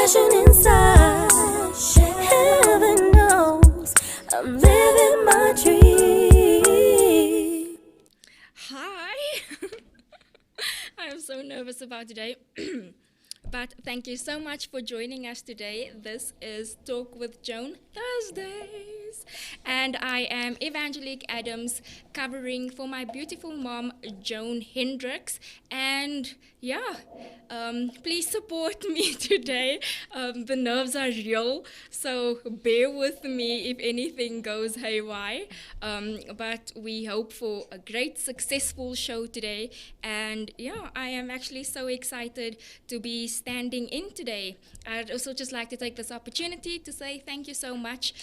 passion inside. Heaven knows I'm living my dream. Hi. I am so nervous about today. But thank you so much for joining us today. This is Talk with Joan Thursdays. And I am Evangelique Adams, covering for my beautiful mom, Joan Hendricks. And please support me today. The nerves are real, so bear with me if anything goes haywire. But we hope for a great, successful show today. And I am actually so excited to be standing in today. I'd also just like to take this opportunity to say thank you so much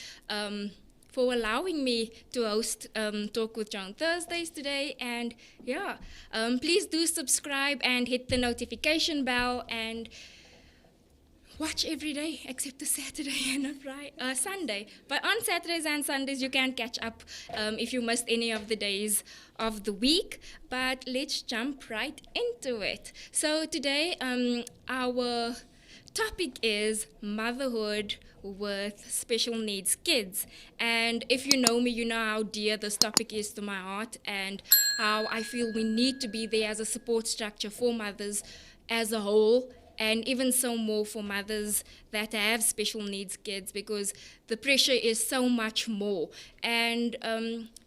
for allowing me to host Talk with Joan Thursdays today. And please do subscribe and hit the notification bell and watch every day except the Saturday and Sunday. But on Saturdays and Sundays you can catch up if you missed any of the days of the week. But let's jump right into it. So today our topic is motherhood with special needs kids. And if you know me, you know how dear this topic is to my heart and how I feel we need to be there as a support structure for mothers as a whole, and even so more for mothers that have special needs kids, because the pressure is so much more. And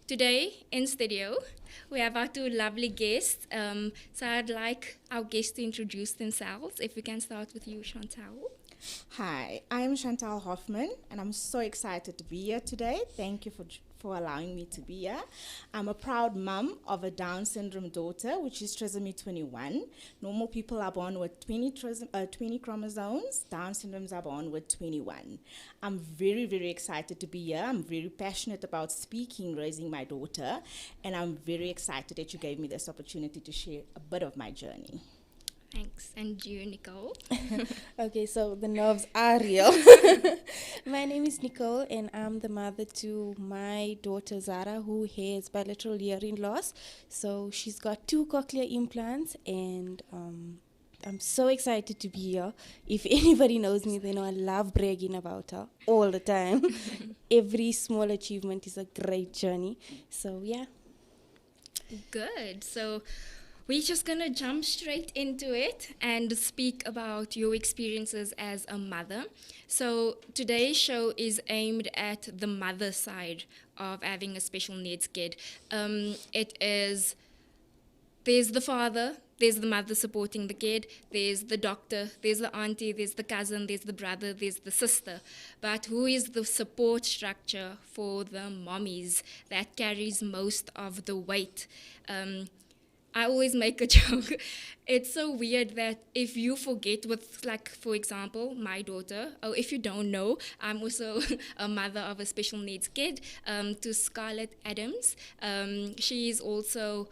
today in studio we have our two lovely guests. So I'd like our guests to introduce themselves. If we can start with you, Chantel. Hi, I'm Chantel Hoffman, and I'm so excited to be here today. Thank you for allowing me to be here. I'm a proud mom of a Down syndrome daughter, which is trisomy 21. Normal people are born with 20 chromosomes. Down syndromes are born with 21. I'm very, very excited to be here. I'm very passionate about speaking, raising my daughter, and I'm very excited that you gave me this opportunity to share a bit of my journey. Thanks. And you, Nicole? Okay, so the nerves are real. My name is Nicole, and I'm the mother to my daughter Zara, who has bilateral hearing loss. So she's got 2 cochlear implants, and I'm so excited to be here. If anybody knows me, they know I love bragging about her all the time. Every small achievement is a great journey. So, yeah. Good. So we're just going to jump straight into it and speak about your experiences as a mother. So today's show is aimed at the mother side of having a special needs kid. There's the father, there's the mother supporting the kid, there's the doctor, there's the auntie, there's the cousin, there's the brother, there's the sister. But who is the support structure for the mommies that carries most of the weight? I always make a joke. It's so weird that if you forget with, like, for example, my daughter, if you don't know, I'm also a mother of a special needs kid, to Scarlett Adams. She is also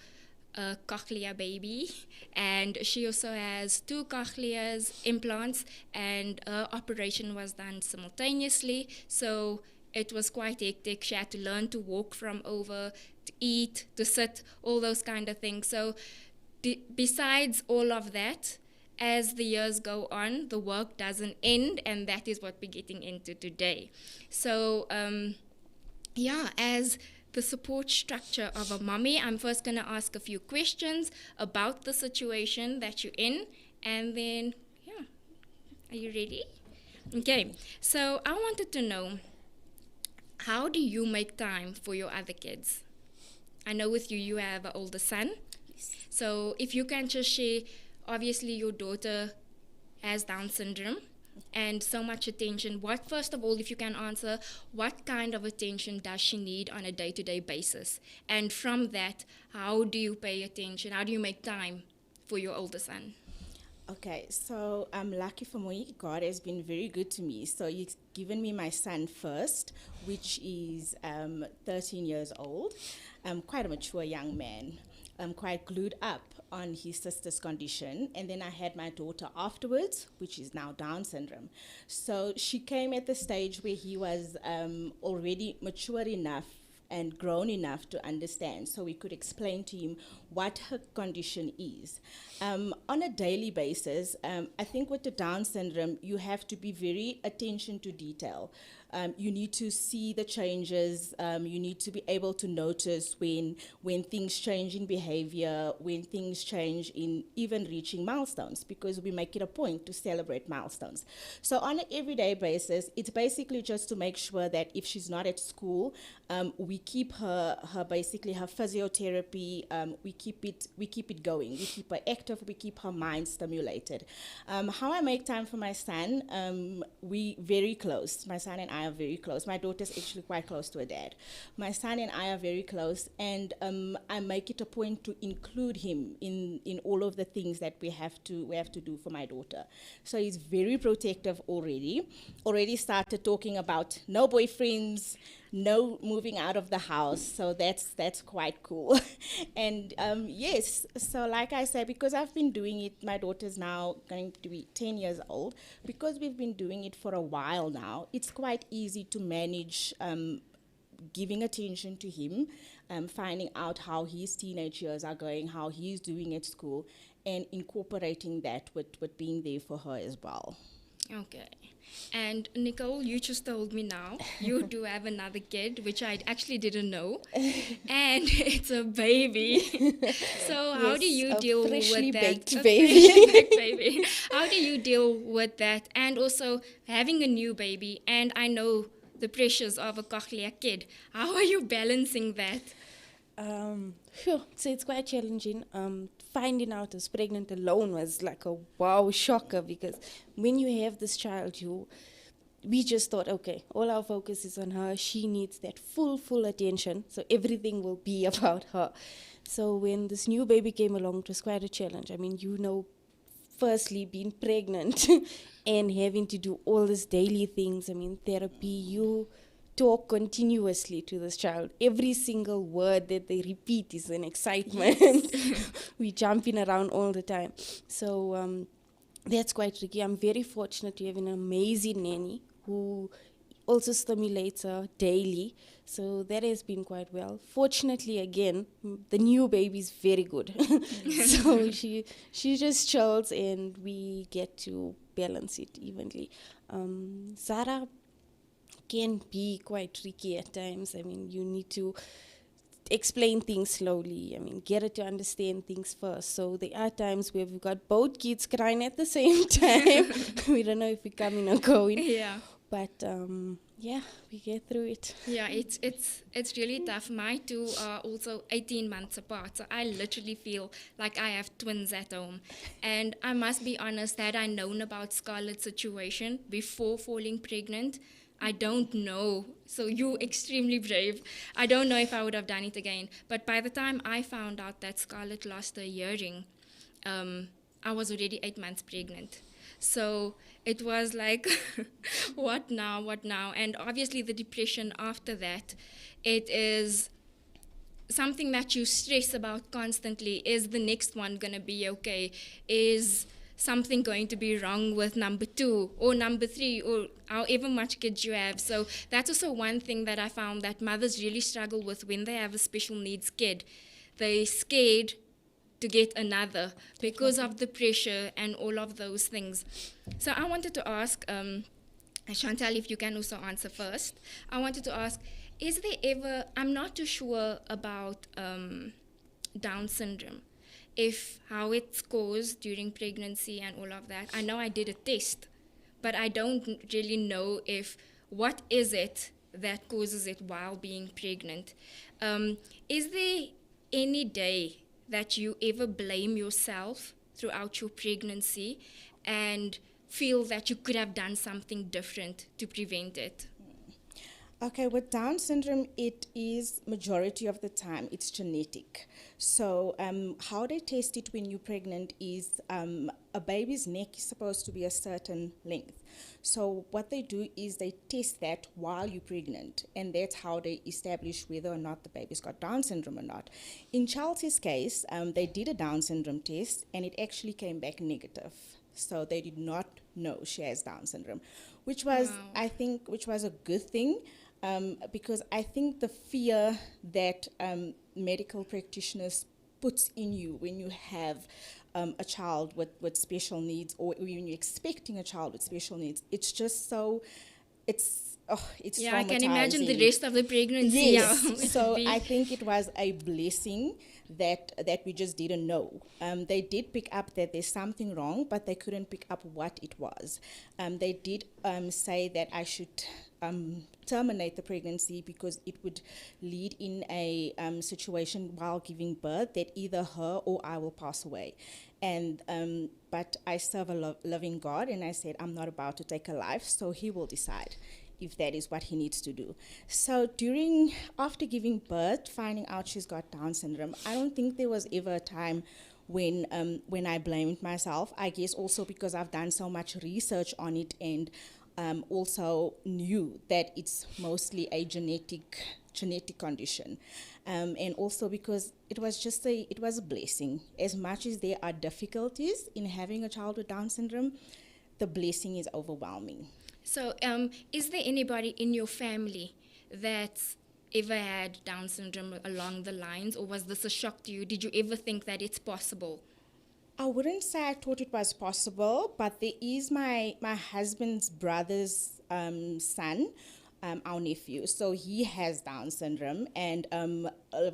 a cochlea baby, and she also has 2 cochlear implants, and her operation was done simultaneously. So it was quite hectic. She had to learn to walk from over, to eat, to sit, all those kind of things. So besides all of that, as the years go on, the work doesn't end, and that is what we're getting into today. So, as the support structure of a mommy, I'm first going to ask a few questions about the situation that you're in, and then, are you ready? Okay, so I wanted to know, how do you make time for your other kids? I know with you, you have an older son. Yes. So if you can just share, obviously your daughter has Down syndrome and so much attention. First of all, if you can answer, what kind of attention does she need on a day-to-day basis? And from that, how do you pay attention? How do you make time for your older son? Okay, so I'm lucky for me. God has been very good to me. So He's given me my son first, which is 13 years old. Quite a mature young man. Quite glued up on his sister's condition. And then I had my daughter afterwards, which is now Down syndrome. So she came at the stage where he was already mature enough and grown enough to understand, so we could explain to him what her condition is. On a daily basis, I think with the Down syndrome, you have to be very attention to detail. You need to see the changes. You need to be able to notice when things change in behavior, when things change in even reaching milestones, because we make it a point to celebrate milestones. So on an everyday basis, it's basically just to make sure that if she's not at school, we keep her basically her physiotherapy. We keep it going. We keep her active. We keep her mind stimulated. How I make time for my son? We very close. My son and I are very close. My daughter's actually quite close to her dad. My son and I are very close, and I make it a point to include him in all of the things that we have to do for my daughter. So he's very protective already. Already started talking about no boyfriends, no moving out of the house. So that's quite cool. And yes, so like I said, because I've been doing it, my daughter's now going to be 10 years old. Because we've been doing it for a while now, it's quite easy to manage giving attention to him, finding out how his teenage years are going, how he's doing at school, and incorporating that with being there for her as well. Okay. And Nicole, you just told me now you do have another kid, which I actually didn't know, and it's a baby. So how do you deal freshly with that? baked A baby. freshly baked baby. How do you deal with that? And also having a new baby, and I know the pressures of a cochlear kid. How are you balancing that? So it's quite challenging. Finding out I was pregnant alone was like a wow shocker, because when you have this child, we just thought, okay, all our focus is on her. She needs that full attention, so everything will be about her. So when this new baby came along, it was quite a challenge. I mean, firstly being pregnant and having to do all these daily things. I mean, therapy, you talk continuously to this child. Every single word that they repeat is an excitement. We jumping around all the time. So that's quite tricky. I'm very fortunate to have an amazing nanny who also stimulates her daily. So that has been quite well. Fortunately, again, the new baby is very good. So she just chills and we get to balance it evenly. Zara can be quite tricky at times. I mean, you need to explain things slowly. I mean, get her to understand things first. So there are times where we've got both kids crying at the same time. We don't know if we're coming or going. Yeah. But yeah, we get through it. Yeah, it's really tough. My two are also 18 months apart, so I literally feel like I have twins at home. And I must be honest, had I known about Scarlett's situation before falling pregnant, I don't know. So you're extremely brave. I don't know if I would have done it again. But by the time I found out that Scarlett lost her hearing, I was already 8 months pregnant. So it was like, what now? And obviously the depression after that, it is something that you stress about constantly. Is the next one going to be okay? Is something going to be wrong with number 2 or number 3 or however much kids you have? So that's also one thing that I found that mothers really struggle with when they have a special needs kid. They're scared to get another because of the pressure and all of those things. So I wanted to ask, Chantel, if you can also answer first. I wanted to ask, is there ever, I'm not too sure about Down syndrome, if how it scores during pregnancy and all of that. I know I did a test, but I don't really know if what is it that causes it while being pregnant. Is there any day that you ever blame yourself throughout your pregnancy and feel that you could have done something different to prevent it? Okay, with Down syndrome, it is majority of the time it's genetic. So how they test it when you're pregnant is a baby's neck is supposed to be a certain length. So what they do is they test that while you're pregnant, and that's how they establish whether or not the baby's got Down syndrome or not. In Chelsea's case, they did a Down syndrome test, and it actually came back negative. So they did not know she has Down syndrome, which was, I think, a good thing. because I think the fear that medical practitioners puts in you when you have a child with special needs, or when you're expecting a child with special needs, it's just so, it's Yeah, I can imagine the traumatizing. rest of the pregnancy. Yes. how it would So be. I think it was a blessing that we just didn't know. They did pick up that there's something wrong, but they couldn't pick up what it was. They did say that I should terminate the pregnancy because it would lead in a situation while giving birth that either her or I will pass away. And but I serve a loving God, and I said I'm not about to take a life, so He will decide if that is what He needs to do. So after giving birth, finding out she's got Down syndrome, I don't think there was ever a time when I blamed myself. I guess also because I've done so much research on it, and also knew that it's mostly a genetic condition, and also because it was a blessing. As much as there are difficulties in having a child with Down syndrome, the blessing is overwhelming. So, is there anybody in your family that's ever had Down syndrome along the lines, or was this a shock to you? Did you ever think that it's possible? I wouldn't say I thought it was possible, but there is my husband's brother's son, our nephew. So he has Down syndrome, and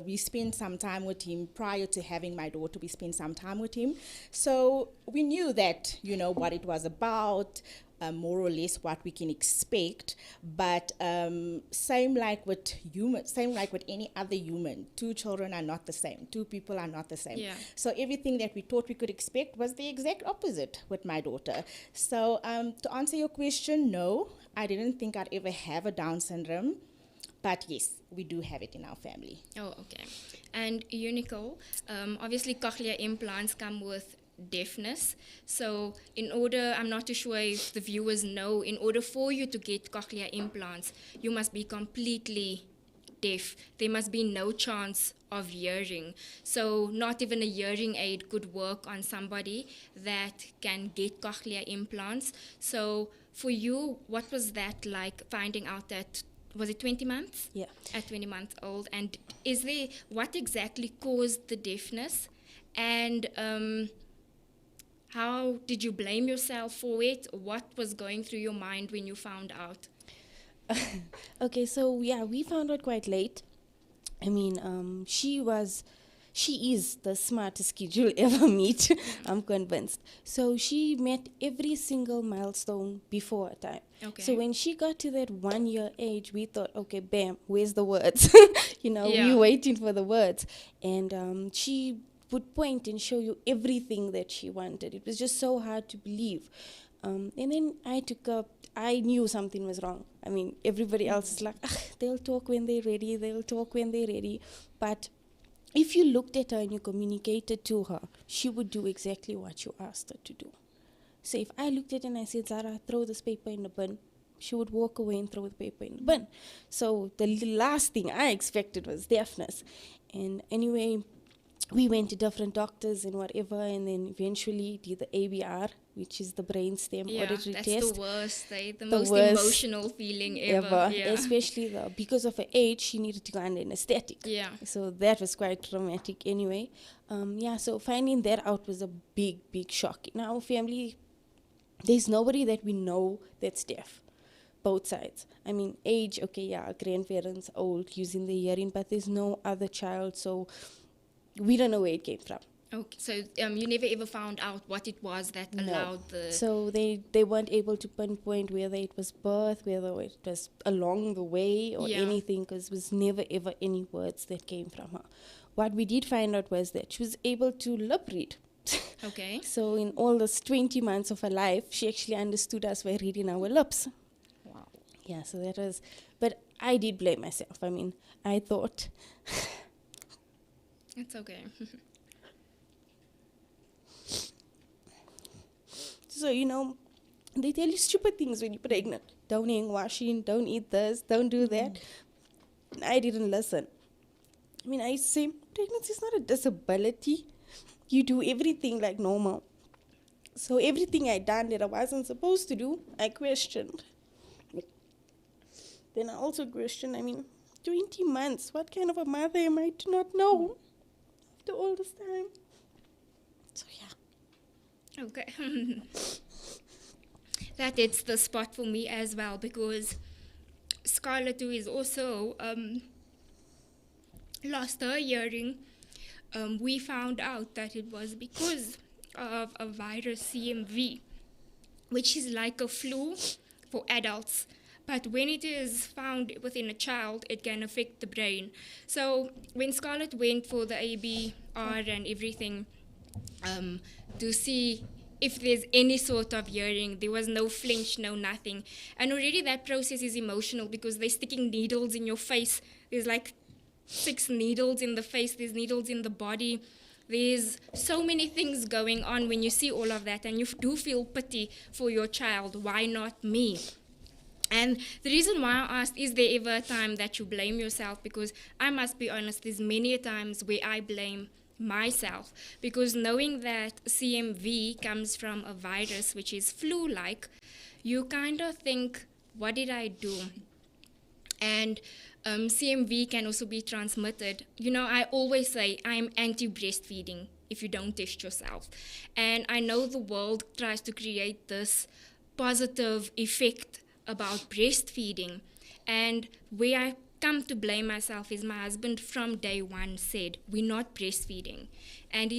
we spent some time with him prior to having my daughter. We spent some time with him, so we knew that what it was about. More or less what we can expect, but same like with any other human, two children are not the same, two people are not the same. Yeah. So everything that we thought we could expect was the exact opposite with my daughter. So to answer your question, no, I didn't think I'd ever have a Down syndrome, but yes, we do have it in our family. Oh, okay. And you, Nicole, obviously cochlear implants come with deafness. So I'm not too sure if the viewers know, in order for you to get cochlear implants, you must be completely deaf. There must be no chance of hearing. So not even a hearing aid could work on somebody that can get cochlear implants. So for you, what was that like, finding out that, was it 20 months? Yeah. At 20 months old. And what exactly caused the deafness? And how did you blame yourself for it? What was going through your mind when you found out? Okay, so yeah, we found out quite late. I mean, she is the smartest kid you'll ever meet. I'm convinced. So she met every single milestone before her time. Okay. So when she got to that 1 year age, we thought, okay, bam, where's the words? Yeah. We were waiting for the words. And she would point and show you everything that she wanted. It was just so hard to believe. And then I knew something was wrong. I mean, everybody else is like, they'll talk when they're ready. But if you looked at her and you communicated to her, she would do exactly what you asked her to do. So if I looked at her and I said, Zara, throw this paper in the bin, she would walk away and throw the paper in the bin. So the last thing I expected was deafness. And anyway, we went to different doctors and whatever, and then eventually did the ABR, which is the brainstem auditory that's test. the worst, the The most worst emotional feeling ever. Yeah. Especially because of her age, she needed to go under anesthetic. Yeah. So that was quite traumatic anyway. So finding that out was a big shock. In our family, there's nobody that we know that's deaf. Both sides. I mean, age, okay, yeah, our grandparents old using the hearing, but there's no other child, so we don't know where it came from. Okay, so you never ever found out what it was that allowed the... So they weren't able to pinpoint whether it was birth, whether it was along the way or anything, because there was never ever any words that came from her. What we did find out was that she was able to lip read. Okay. So in all those 20 months of her life, she actually understood us by reading our lips. Wow. Yeah, so that was... But I did blame myself. I mean, I thought... It's okay. So, they tell you stupid things when you're pregnant. Don't hang washing, don't eat this, don't do that. And I didn't listen. I mean, I say, pregnancy is not a disability. You do everything like normal. So everything I done that I wasn't supposed to do, I questioned. then I also question, 20 months, what kind of a mother am I to not know after all this time? So, yeah. Okay. That hits the spot for me as well, because Scarlett, who is also lost her hearing, we found out that it was because of a virus, CMV, which is like a flu for adults. But when it is found within a child, it can affect the brain. So when Scarlett went for the ABR and everything, to see if there's any sort of hearing, there was no flinch, no nothing. And already that process is emotional, because they're sticking needles in your face. There's like 6 needles in the face, there's needles in the body. There's so many things going on when you see all of that, and you do feel pity for your child. Why not me? And the reason why I asked, is there ever a time that you blame yourself? Because I must be honest, there's many times where I blame myself, because knowing that CMV comes from a virus which is flu-like, you kind of think, what did I do? And CMV can also be transmitted. I always say I'm anti-breastfeeding if you don't test yourself. And I know the world tries to create this positive effect about breastfeeding. And where I come to blame myself is my husband from day one said, we're not breastfeeding. And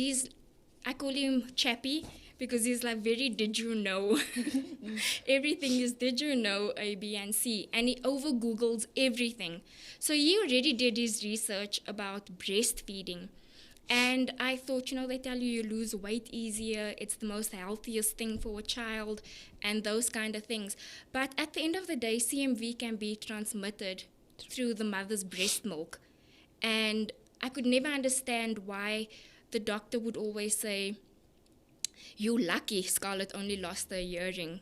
I call him Chappy, because he's like, very did you know? Everything is did you know, A, B, and C. And he over Googles everything. So he already did his research about breastfeeding. And I thought, they tell you lose weight easier, it's the most healthiest thing for a child, and those kind of things. But at the end of the day, CMV can be transmitted through the mother's breast milk. And I could never understand why the doctor would always say, you're lucky Scarlett only lost her hearing,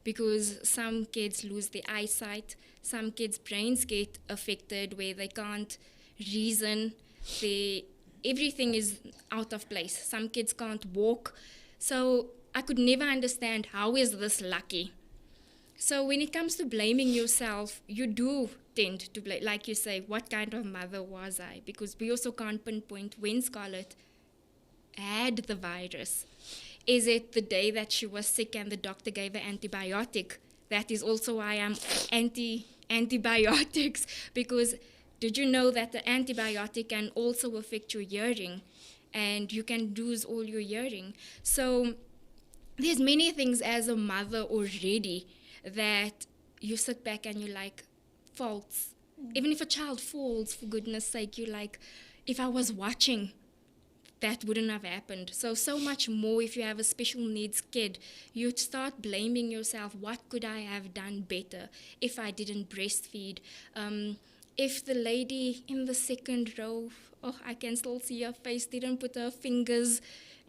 because some kids lose their eyesight, some kids' brains get affected where they can't reason, everything is out of place. Some kids can't walk. So I could never understand, how is this lucky? So when it comes to blaming yourself, you do tend to blame, like you say, what kind of mother was I? Because we also can't pinpoint when Scarlett had the virus. Is it the day that she was sick and the doctor gave her antibiotic? That is also why I'm anti-antibiotics, because did you know that the antibiotic can also affect your hearing, and you can lose all your hearing? So there's many things as a mother already that you sit back and you're like, faults. Even if a child falls, for goodness sake, you're like, if I was watching, that wouldn't have happened. So much more if you have a special needs kid. You'd start blaming yourself. What could I have done better if I didn't breastfeed? If the lady in the second row, I can still see her face, didn't put her fingers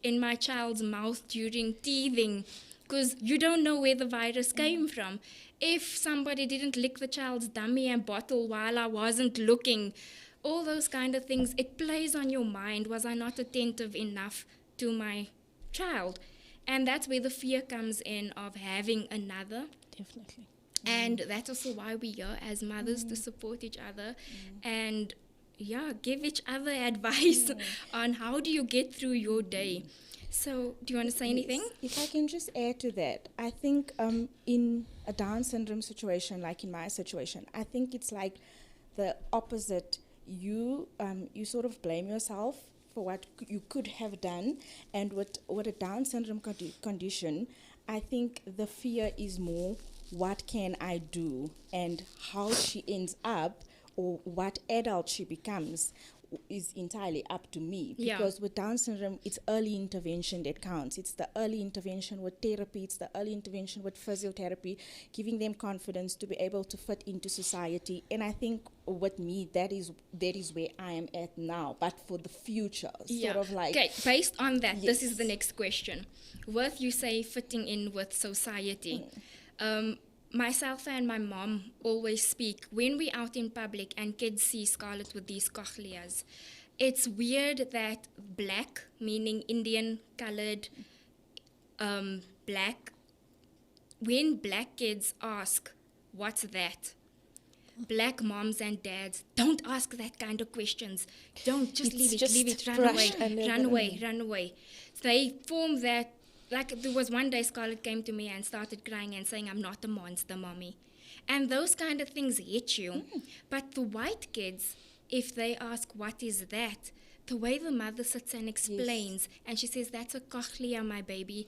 in my child's mouth during teething, because you don't know where the virus came from. If somebody didn't lick the child's dummy and bottle while I wasn't looking, all those kind of things, it plays on your mind. Was I not attentive enough to my child? And that's where the fear comes in of having another. Definitely. And that's also why we're here as mothers, to support each other and give each other advice on how do you get through your day. So do you want to say anything? If I can just add to that, I think in a Down syndrome situation, like in my situation, I think it's like the opposite. You sort of blame yourself for what you could have done, and what a Down syndrome condition, I think the fear is more, what can I do, and how she ends up or what adult she becomes is entirely up to me. Because with Down syndrome, it's early intervention that counts. It's the early intervention with therapy, it's the early intervention with physiotherapy, giving them confidence to be able to fit into society. And I think with me, that is where I am at now, but for the future, sort of like. Okay, based on that, this is the next question. With you say fitting in with society, myself and my mom always speak, when we're out in public and kids see Scarlett with these cochleas, it's weird that black, meaning Indian colored, black, when black kids ask, what's that? black moms and dads, don't ask that kind of questions. Don't, just leave it, run away, brushed under run the- away, run away. They form that, like there was one day Scarlett came to me and started crying and saying, I'm not a monster, mommy. And those kind of things hit you. But the white kids, if they ask, what is that? The way the mother sits and explains, and she says, that's a cochlea, my baby.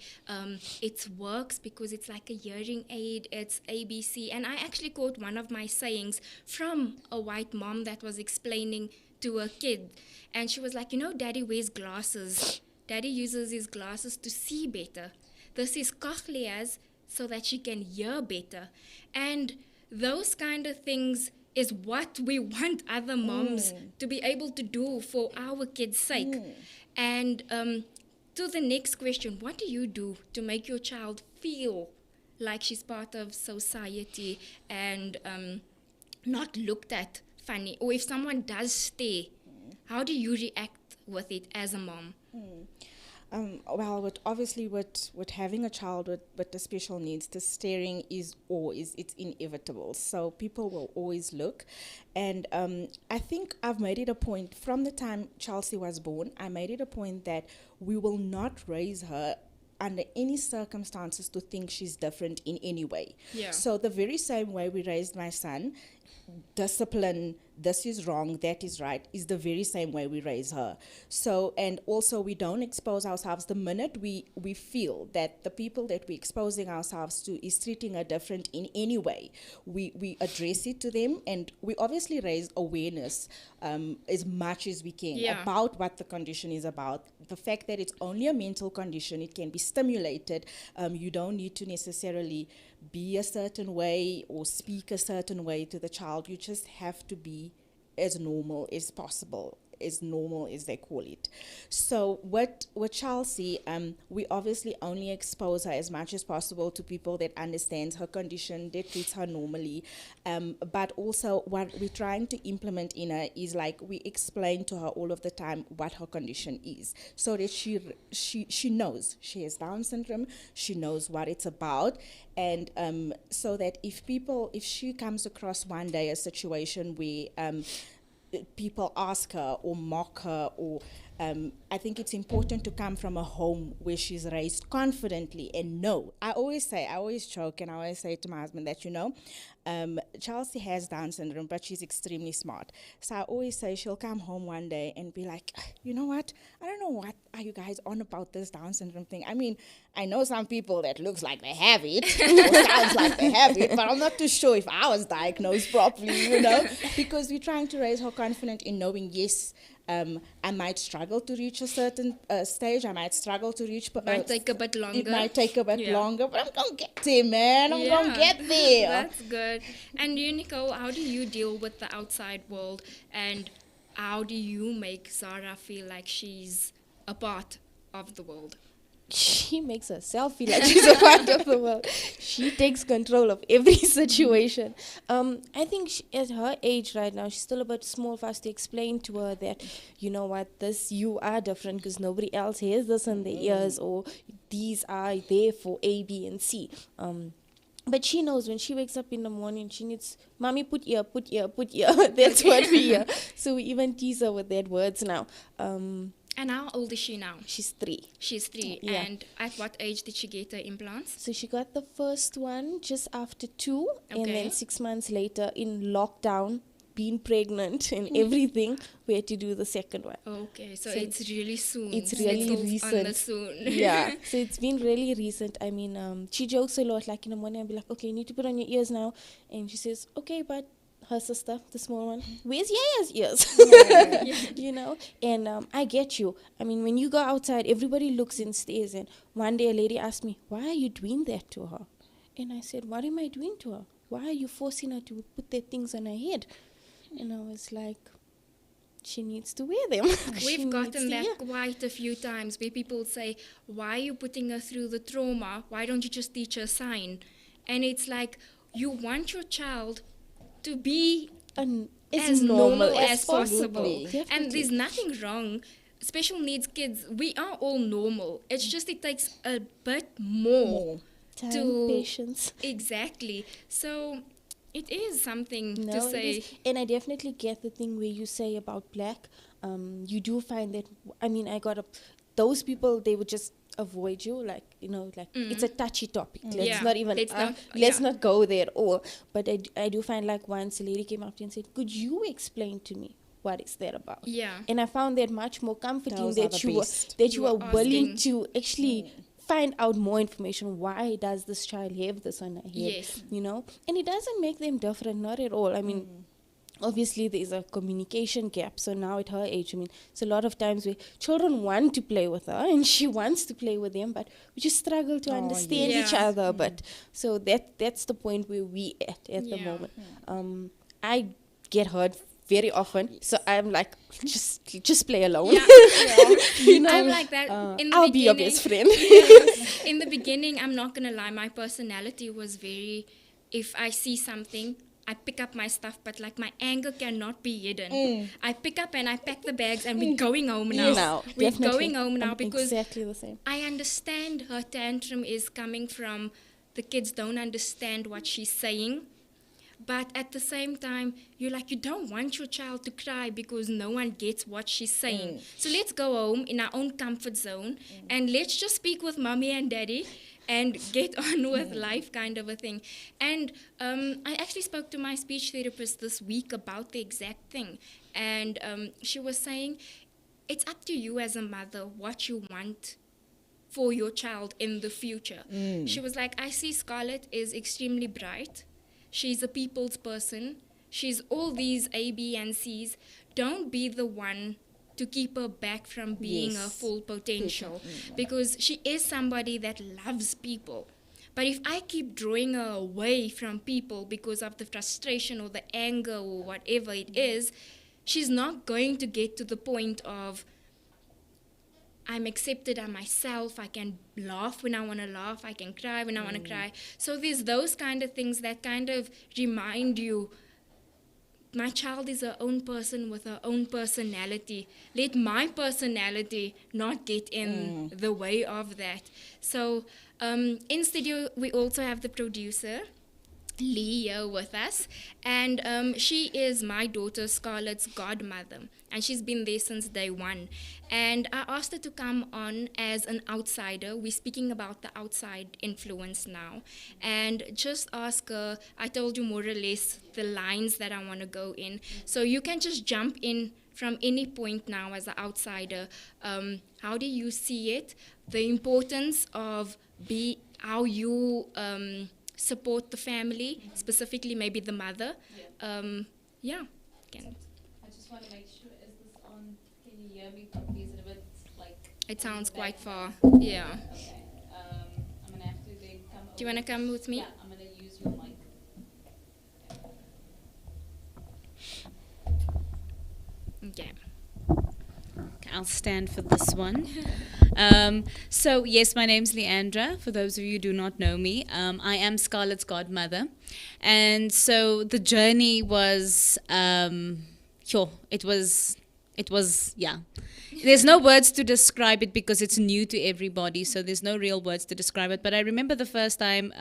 It works because it's like a hearing aid, it's ABC. And I actually caught one of my sayings from a white mom that was explaining to a kid. And she was like, Daddy wears glasses. Daddy uses his glasses to see better. This is cochleas so that she can hear better. And those kind of things is what we want other moms to be able to do for our kids' sake. And to the next question, what do you do to make your child feel like she's part of society and not looked at funny? Or if someone does stare, how do you react with it as a mom? Well, with having a child with the special needs, the staring it's inevitable. So people will always look, and I think I've made it a point from the time Chelsea was born. I made it a point that we will not raise her under any circumstances to think she's different in any way. Yeah. So the very same way we raised my son, discipline, this is wrong, that is right, is the very same way we raise her. So, and also we don't expose ourselves. The minute we feel that the people that we're exposing ourselves to is treating her different in any way, we address it to them, and we obviously raise awareness as much as we can about what the condition is about. The fact that it's only a mental condition, it can be stimulated. You don't need to necessarily be a certain way or speak a certain way to the child. You just have to be as normal as possible, as normal as they call it. So with Chelsea, we obviously only expose her as much as possible to people that understands her condition, that treats her normally. But also what we're trying to implement in her is, like, we explain to her all of the time what her condition is, so that she knows she has Down syndrome, she knows what it's about. And so that if she comes across one day a situation where people ask her or mock her, or I think it's important to come from a home where she's raised confidently and know. I always joke, and I always say to my husband that, Chelsea has Down syndrome, but she's extremely smart. So I always say she'll come home one day and be like, you know what? I don't know what are you guys on about this Down syndrome thing. I mean, I know some people that looks like they have it or sounds like they have it, but I'm not too sure if I was diagnosed properly, because we're trying to raise her confident in knowing, yes, I might struggle to reach a certain stage. I might struggle to reach. Might take a bit longer. It might take a bit longer, but I'm going to get there, man. I'm going to get there. That's good. And you, Nicole, how do you deal with the outside world? And how do you make Zara feel like she's a part of the world? She makes herself feel like she's a part of the world. She takes control of every situation. I think at her age right now, she's still a bit small for us to explain to her that, you know what, you are different because nobody else has this in their ears, or these are there for A, B, and C. But she knows when she wakes up in the morning, she needs, mommy, put ear, put ear, put ear. That's what we hear. So we even tease her with that words now. And how old is she now? She's 3. She's 3. Yeah. And at what age did she get her implants? So she got the first one just after 2, and Okay. then 6 months later, in lockdown, being pregnant and everything, we had to do the second one. Okay, so So it's really soon. it's really Settled on the recent. soon. Yeah, so it's been really recent. I mean, she jokes a lot, like in the morning I'll be like, okay, you need to put on your ears now. And she says, okay, but her sister, the small one, where's Yaya's ears? You know? And I get you. I mean, when you go outside, everybody looks and stares. And one day a lady asked me, why are you doing that to her? And I said, what am I doing to her? Why are you forcing her to put their things on her head? And I was like, she needs to wear them. We've gotten that quite a few times where people say, why are you putting her through the trauma? Why don't you just teach her a sign? And it's like, you want your child to be as normal as possible. Definitely. And there's nothing wrong. Special needs kids, we are all normal. It's just it takes a bit more Time, to patience. Exactly. So It is something No, to it say. is. And I definitely get the thing where you say about black. You do find that, I mean, those people, they would just avoid you, like, like it's a touchy topic. Let's Yeah, not even, let's not go there at all. But I do find, like, once a lady came up to me and said, could you explain to me what is that about? Yeah. And I found that much more comforting Those are that the you were, best. that you You are were willing asking. to actually find out more information. Why does this child have this on her head? Yes. And it doesn't make them different, not at all. I mean, obviously there's a communication gap. So now at her age, I mean, it's a lot of times where children want to play with her and she wants to play with them, but we just struggle to understand each Yeah. other. But so that's the point where we at the Yeah. moment. I get hurt very often, so I'm like, just play alone. Yeah. I'm like that in the I'll be your beginning. best friend. In the beginning, I'm not gonna lie, my personality was very, if I see something, I pick up my stuff, but like my anger cannot be hidden. I pick up and I pack the bags and we're going home now. We're Definitely. going home now I'm because exactly the same. I understand her tantrum is coming from the kids don't understand what she's saying. But at the same time, you don't want your child to cry because no one gets what she's saying. So let's go home in our own comfort zone and let's just speak with mommy and daddy and get on with life, kind of a thing. And I actually spoke to my speech therapist this week about the exact thing. And she was saying, it's up to you as a mother what you want for your child in the future. She was like, I see Scarlett is extremely bright. She's a people's person. She's all these A, B, and C's. Don't be the one to keep her back from being her full potential. Because she is somebody that loves people. But if I keep drawing her away from people because of the frustration or the anger or whatever it is, she's not going to get to the point of, I'm accepted at myself, I can laugh when I want to laugh, I can cry when I want to cry. So there's those kind of things that kind of remind you, my child is her own person with her own personality. Let my personality not get in the way of that. So in studio, we also have the producer, Lee, here with us, and she is my daughter Scarlett's godmother, and she's been there since day one. And I asked her to come on as an outsider. We're speaking about the outside influence now, and just ask her, I told you more or less the lines that I want to go in, so you can just jump in from any point now as an outsider. How do you see it? The importance of how you support the family, specifically maybe the mother. Yeah. I just want to make sure, is this on, can you hear me properly? Is it a bit like... It sounds back? quite far. Yeah. Okay. I'm going to have to then come over. Do you want to come with me? Yeah, I'm going to use your mic. Okay. I'll stand for this one. So, yes, my name's Leandra. For those of you who do not know me, I am Scarlett's godmother. And so the journey was, it was, yeah. There's no words to describe it because it's new to everybody, so there's no real words to describe it. But I remember the first time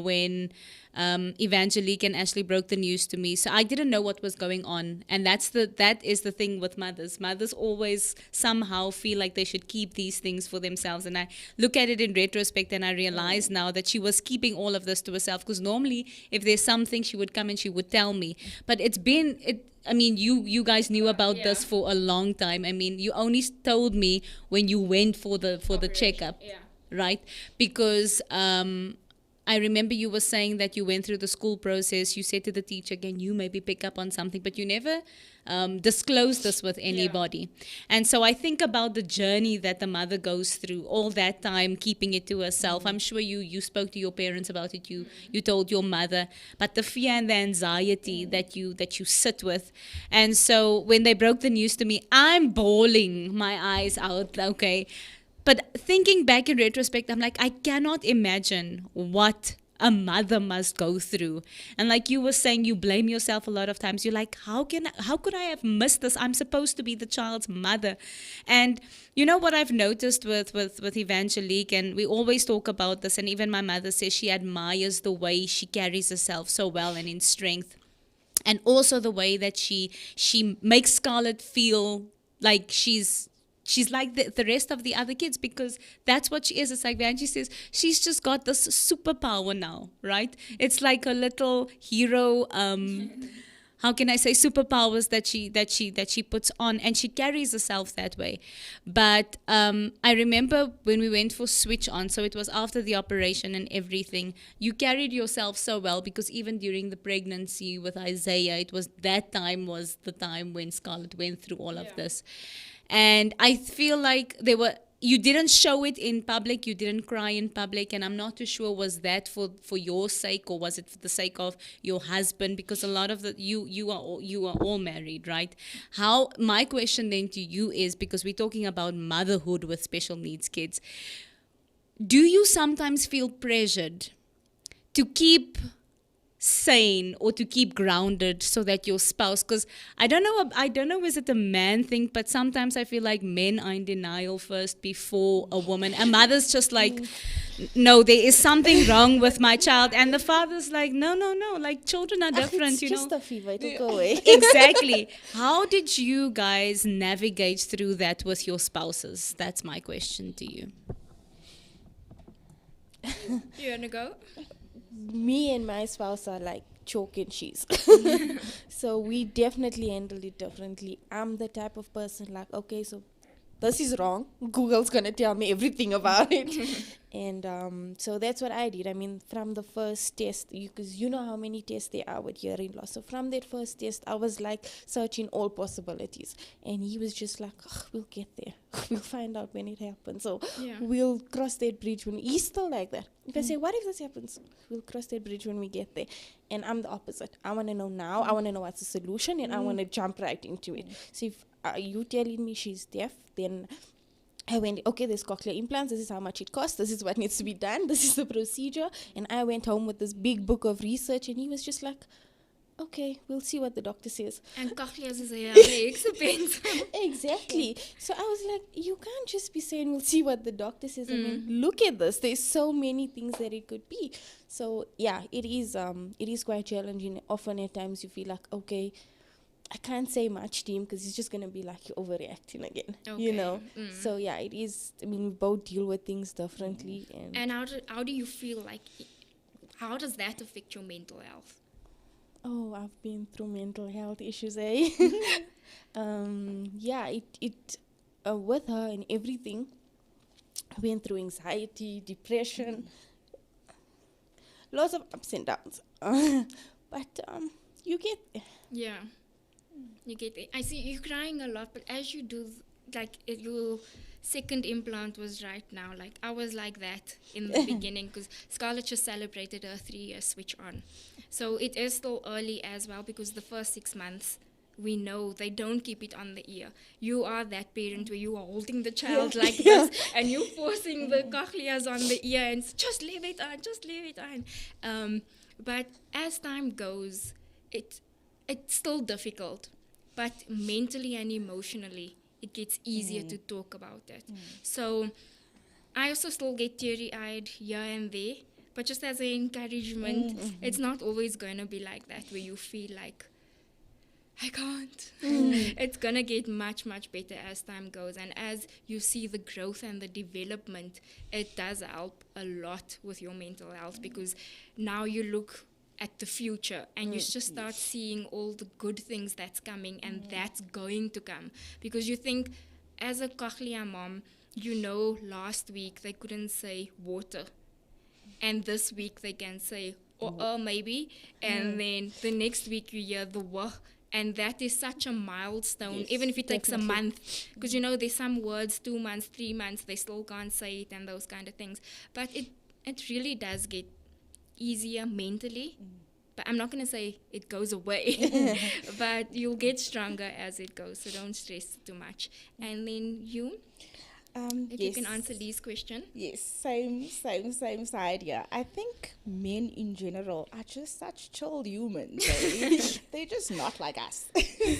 when Evangelique and Ashley broke the news to me. So I didn't know what was going on. And that is the thing with mothers. Mothers always somehow feel like they should keep these things for themselves. And I look at it in retrospect and I realize now that she was keeping all of this to herself. Because normally if there's something, she would come and she would tell me. But I mean, you guys knew about this for a long time. I mean, you only told me when you went for the checkup, right? Because I remember you were saying that you went through the school process. You said to the teacher, again, you maybe pick up on something, but you never disclosed this with anybody. And so I think about the journey that the mother goes through all that time, keeping it to herself. I'm sure you spoke to your parents about it. You told your mother, but the fear and the anxiety that you sit with. And so when they broke the news to me, I'm bawling my eyes out. Okay. But thinking back in retrospect, I'm like, I cannot imagine what a mother must go through. And like you were saying, you blame yourself a lot of times. You're like, how could I have missed this? I'm supposed to be the child's mother. And you know what I've noticed with Evangelique, and we always talk about this, and even my mother says she admires the way she carries herself so well and in strength. And also the way that she makes Scarlett feel like she's like the rest of the other kids, because that's what she is. It's like Vanjie says, she's just got this superpower now, right? It's like a little hero, how can I say, superpowers that she puts on, and she carries herself that way. But I remember when we went for switch on, so it was after the operation and everything, you carried yourself so well, because even during the pregnancy with Isaiah, it was that time was the time when Scarlett went through all of this. And I feel like you didn't show it in public, you didn't cry in public, and I'm not too sure, was that for your sake, or was it for the sake of your husband? Because a lot of you are all married, right? My question then to you is, because we're talking about motherhood with special needs kids, do you sometimes feel pressured to keep sane or to keep grounded so that your spouse, because I don't know is it a man thing, but sometimes I feel like men are in denial first before a woman. A mother's just like, no, there is something wrong with my child, and the father's like, no, like children are different. It's just a fever, it'll go away. Exactly. How did you guys navigate through that with your spouses? That's my question to you. You wanna go? Me and my spouse are like chalk and cheese. So we definitely handle it differently. I'm the type of person like, okay, so this is wrong. Google's gonna tell me everything about it. And so that's what I did. I mean, from the first test, because you know how many tests there are with hearing loss. So from that first test, I was like searching all possibilities. And he was just like, we'll get there. We'll find out when it happens. So we'll cross that bridge when he's still like that. If I say, what if this happens? We'll cross that bridge when we get there. And I'm the opposite. I want to know now. I want to know what's the solution, and I want to jump right into it. So if you telling me she's deaf, then I went, okay, there's cochlear implants. This is how much it costs. This is what needs to be done. This is the procedure. And I went home with this big book of research, and he was just like, okay, we'll see what the doctor says. And cochlears is very expensive. Exactly. So I was like, you can't just be saying we'll see what the doctor says. I mean, look at this. There's so many things that it could be. So yeah, it is quite challenging. Often at times you feel like, okay, I can't say much to him because he's just going to be like, you're overreacting again, you know. So yeah, it is. I mean, we both deal with things differently. And how do you feel like, how does that affect your mental health? Oh, I've been through mental health issues, eh? Yeah, it with her and everything, I went through anxiety, depression, lots of ups and downs. But you get there. Yeah, you get it. I see you crying a lot, but as you do, like your second implant was right now. Like I was like that in the beginning because Scarlett just celebrated her 3-year switch on. So it is still early as well because the first 6 months, we know they don't keep it on the ear. You are that parent where you are holding the child like this and you're forcing the cochlears on the ear and just leave it on. But as time goes, it's still difficult. But mentally and emotionally, it gets easier to talk about it. So I also still get teary-eyed here and there. But just as an encouragement, it's not always going to be like that where you feel like, I can't. It's going to get much, much better as time goes. And as you see the growth and the development, it does help a lot with your mental health because now you look at the future and you just start seeing all the good things that's coming and that's going to come. Because you think, as a cochlear mom, you know last week they couldn't say water. And this week they can say, maybe. And then the next week you hear the wah. And that is such a milestone, even if it takes a month. Because, you know, there's some words, 2 months, 3 months, they still can't say it and those kind of things. But it really does get easier mentally. But I'm not going to say it goes away. But you'll get stronger as it goes. So don't stress too much. And then you? If you can answer Lee's question. Yes, same side. Yeah, I think men in general are just such chilled humans. They're just not like us.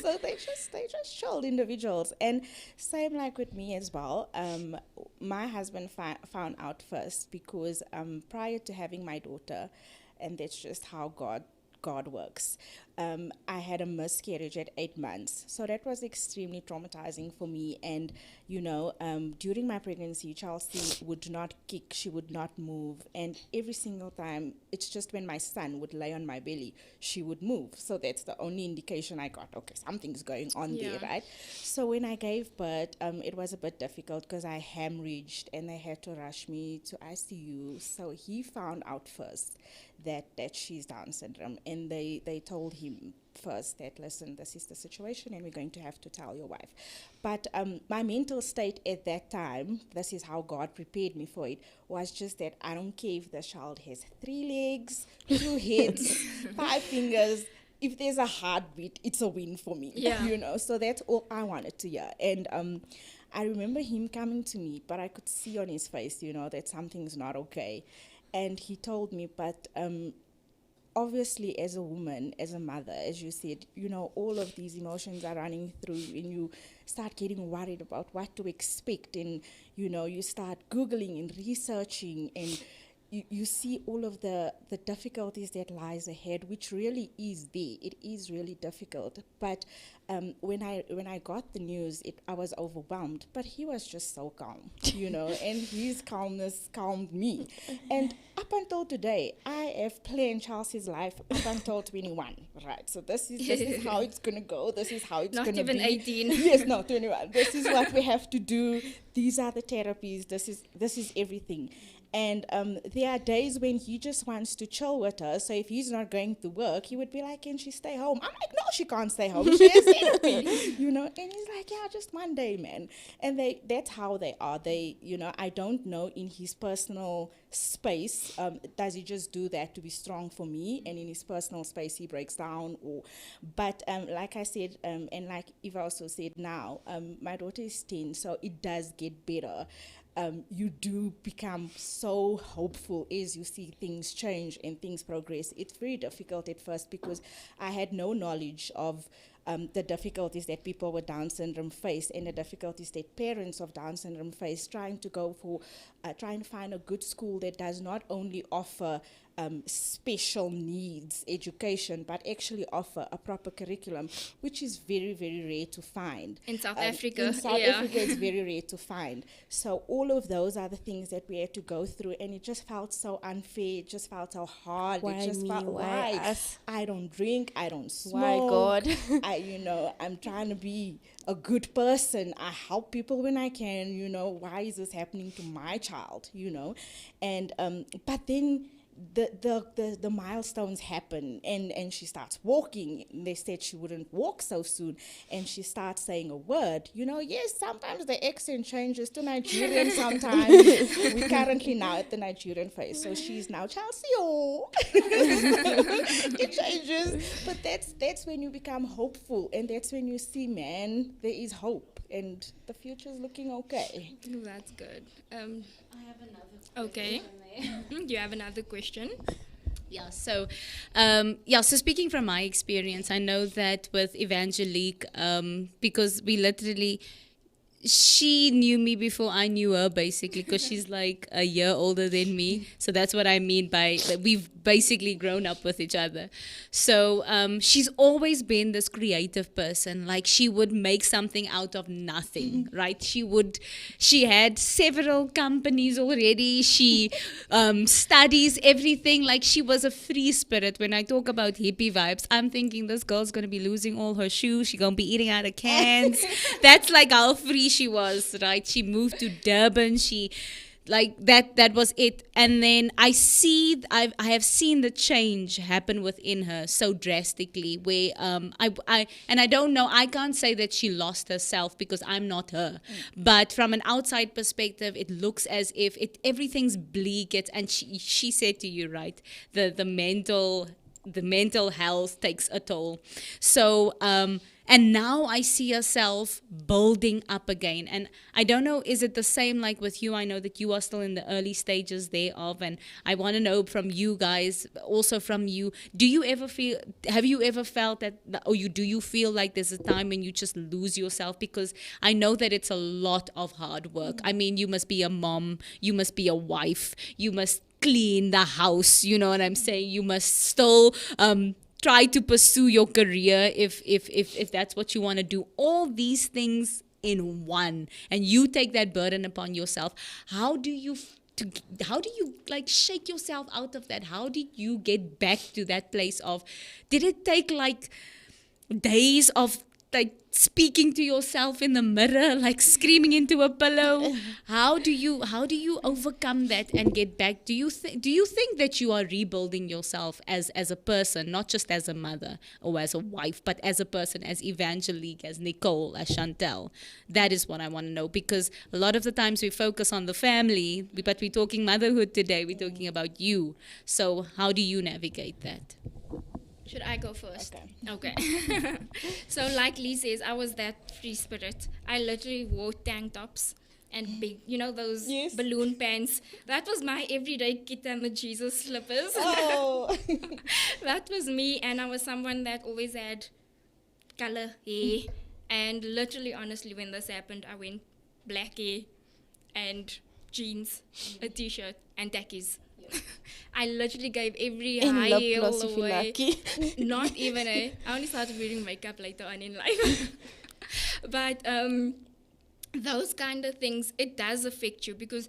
So they just chilled individuals. And same like with me as well. My husband found out first because prior to having my daughter, and that's just how God works. I had a miscarriage at 8 months. So that was extremely traumatizing for me. And, during my pregnancy, Chelsea would not kick, she would not move. And every single time, it's just when my son would lay on my belly, she would move. So that's the only indication I got. Okay, something's going on there, right? So when I gave birth, it was a bit difficult because I hemorrhaged and they had to rush me to ICU. So he found out first that she's Down syndrome, and they told him first that, listen, this is the situation and we're going to have to tell your wife. But my mental state at that time, this is how God prepared me for it, was just that I don't care if the child has 3 legs, 2 heads, 5 fingers. If there's a heartbeat, it's a win for me. So that's all I wanted to hear. And I remember him coming to me, but I could see on his face, that something's not okay. And he told me, but obviously as a woman, as a mother, as you said, all of these emotions are running through and you start getting worried about what to expect. And, you start Googling and researching and you see all of the difficulties that lies ahead, which really is there. It is really difficult. But when I got the news, I was overwhelmed. But he was just so calm, and his calmness calmed me. And up until today, I have planned Chelsea's life up until 21, right? So this is how it's going to go. This is how it's going to be. Not even 18. Yes, no, 21. This is what we have to do. These are the therapies. This is everything. And there are days when he just wants to chill with her. So if he's not going to work, he would be like, can she stay home? I'm like, no, she can't stay home. She has therapy, And he's like, yeah, just one day, man. And that's how they are. They, I don't know in his personal space, does he just do that to be strong for me? And in his personal space, he breaks down. But like I said, and like Eva also said now, my daughter is 10, so it does get better. You do become so hopeful as you see things change and things progress. It's very difficult at first because I had no knowledge of the difficulties that people with Down syndrome face and the difficulties that parents of Down syndrome face trying to find a good school that does not only offer special needs education, but actually offer a proper curriculum, which is very, very rare to find. In South Africa. In South Africa, it's very rare to find. So all of those are the things that we had to go through, and it just felt so unfair. It just felt so hard. Why us? I don't drink. I don't smoke. Why God? I'm trying to be a good person. I help people when I can. Why is this happening to my child? And but then the milestones happen and she starts walking. They said she wouldn't walk so soon, and she starts saying a word. Yes, sometimes the accent changes to Nigerian sometimes. We're currently now at the Nigerian phase, so she's now Chelsea. It changes, but that's when you become hopeful, and that's when you see, man, there is hope and the future's looking okay. That's good. I have another question. Okay. You have another question? Yeah, so speaking from my experience, I know that with Evangelique, because she knew me before I knew her, basically, because she's like a year older than me. So that's what I mean by that we've basically grown up with each other. So she's always been this creative person. Like, she would make something out of nothing, right? She had several companies already. She studies everything. Like, she was a free spirit. When I talk about hippie vibes, I'm thinking this girl's going to be losing all her shoes. She's going to be eating out of cans. That's like how free she was, right? She moved to Durban. She like that was it. And then I have seen the change happen within her so drastically, where I don't know, I can't say that she lost herself because I'm not her, but from an outside perspective, it looks as if everything's bleak. And she said to you, right, the mental health takes a toll. So And now I see yourself building up again. And I don't know, is it the same like with you? I know that you are still in the early stages thereof. And I want to know from you guys, also from you, have you ever felt that, do you feel like there's a time when you just lose yourself? Because I know that it's a lot of hard work. I mean, you must be a mom, you must be a wife, you must clean the house, you know what I'm saying? You must still try to pursue your career if that's what you want to do. All these things in one, and you take that burden upon yourself. How do you like shake yourself out of that? How did you get back to that place of, did it take like days of like speaking to yourself in the mirror, like screaming into a pillow? How do you overcome that and get back? Do you think that you are rebuilding yourself as a person, not just as a mother or as a wife, but as a person, as Evangelique, as Nicole, as Chantel? That is what I want to know, because a lot of the times we focus on the family, but we're talking motherhood today. We're talking about you. So how do you navigate that? Should I go first? Okay. So like Lee says, I was that free spirit. I literally wore tank tops and big, those balloon pants. That was my everyday kit and the Jesus slippers. Oh. That was me, and I was someone that always had color hair. And literally, honestly, when this happened, I went black hair and jeans, a t-shirt, and tackies. I literally gave every high heel away. Not even I only started wearing makeup later on in life. But those kind of things, it does affect you, because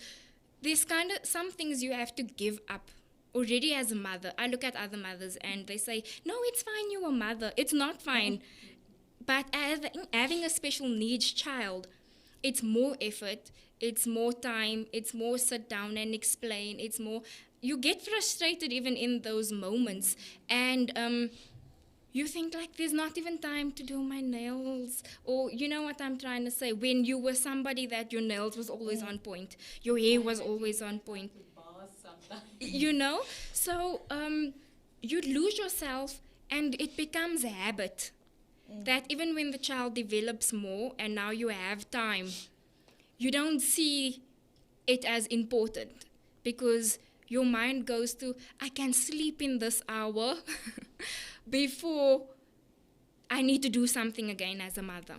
there's kind of some things you have to give up already as a mother. I look at other mothers and they say, no, it's fine, you're a mother. It's not fine. But having a special needs child, it's more effort, it's more time, it's more sit down and explain, it's more, you get frustrated even in those moments, and you think like there's not even time to do my nails, or you know what I'm trying to say, when you were somebody that your nails was always on point, your hair was always on point, so you lose yourself, and it becomes a habit that even when the child develops more and now you have time, you don't see it as important, because your mind goes to, I can sleep in this hour before I need to do something again as a mother.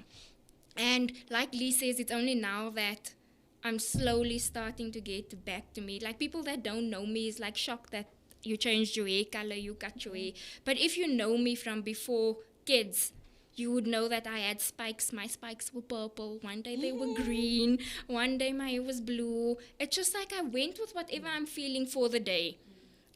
And like Lee says, it's only now that I'm slowly starting to get back to me. Like, people that don't know me is like shocked that you changed your hair color, you cut your hair. But if you know me from before kids, you would know that I had spikes. My spikes were purple. One day they were green. One day my hair was blue. It's just like I went with whatever I'm feeling for the day.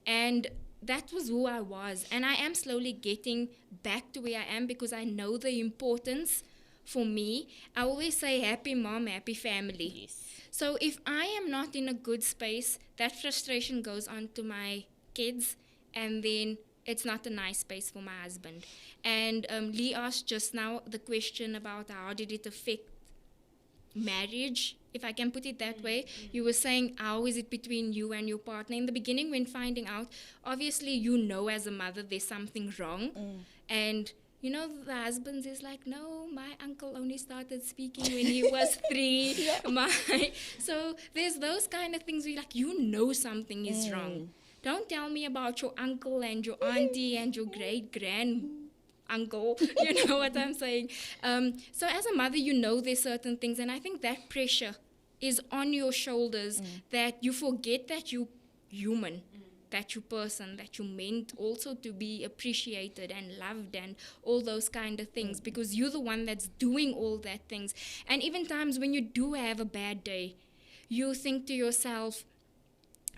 And that was who I was. And I am slowly getting back to where I am, because I know the importance for me. I always say happy mom, happy family. Yes. So if I am not in a good space, that frustration goes on to my kids, and then it's not a nice space for my husband. And Lee asked just now the question about how did it affect marriage, if I can put it that way. You were saying, how is it between you and your partner? In the beginning, when finding out, obviously as a mother there's something wrong. And the husband is like, no, my uncle only started speaking when he was 3. So there's those kind of things where something is wrong. Don't tell me about your uncle and your auntie and your great-grand uncle. You know what I'm saying? So as a mother, there's certain things, and I think that pressure is on your shoulders, that you forget that you're human, that you're person, that you're meant also to be appreciated and loved and all those kind of things, because you're the one that's doing all that things. And even times when you do have a bad day, you think to yourself,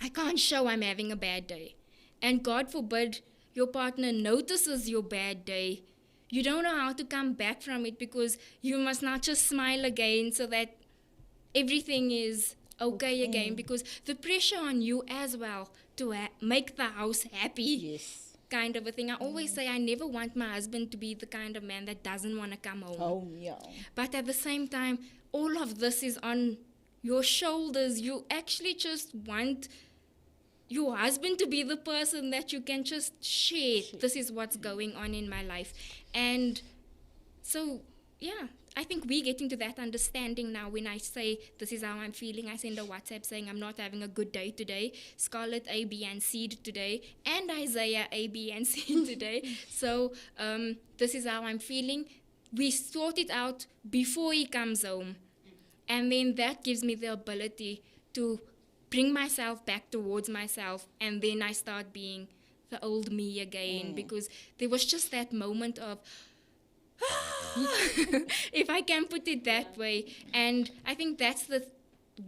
I can't show I'm having a bad day. And God forbid your partner notices your bad day. You don't know how to come back from it, because you must not just smile again so that everything is okay again, because the pressure on you as well to make the house happy, kind of a thing. I always say I never want my husband to be the kind of man that doesn't want to come home. But at the same time, all of this is on your shoulders. You actually just want your husband to be the person that you can just share. This is what's going on in my life. And So, yeah, I think we're getting to that understanding now. When I say this is how I'm feeling, I send a WhatsApp saying I'm not having a good day today. Scarlett A, B, and C today, and Isaiah A, B, and C today. So this is how I'm feeling. We sort it out before he comes home. And then that gives me the ability to bring myself back towards myself. And then I start being the old me again, because there was just that moment of, if I can put it that way. And I think that's the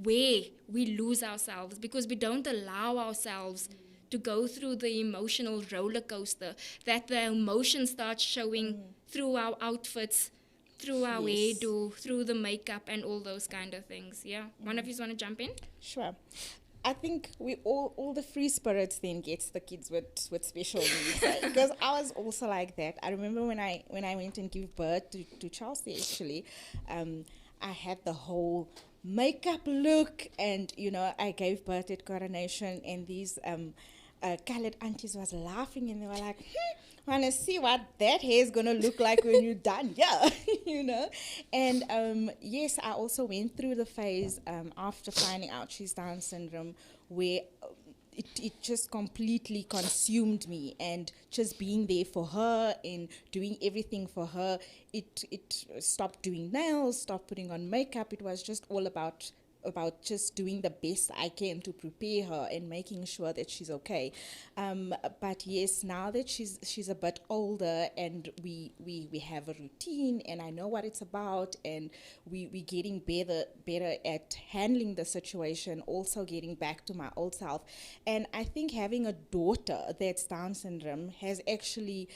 way we lose ourselves, because we don't allow ourselves to go through the emotional roller coaster, that the emotion starts showing through our outfits, through our hairdo, through the makeup, and all those kind of things. Yeah. One of you want to jump in? Sure. I think we all the free spirits then gets the kids with special needs, right? Because I was also like that. I remember when I went and gave birth to Chelsea, actually, I had the whole makeup look, and I gave birth at coronation, and these colored aunties was laughing, and they were like, want to see what that hair is going to look like when you're done. Yeah, And yes, I also went through the phase after finding out she's Down syndrome, where it just completely consumed me, and just being there for her and doing everything for her. It stopped doing nails, stopped putting on makeup. It was just all about just doing the best I can to prepare her and making sure that she's okay. But yes, now that she's a bit older, and we have a routine, and I know what it's about, and we're getting better at handling the situation, also getting back to my old self. And I think having a daughter that's Down syndrome has actually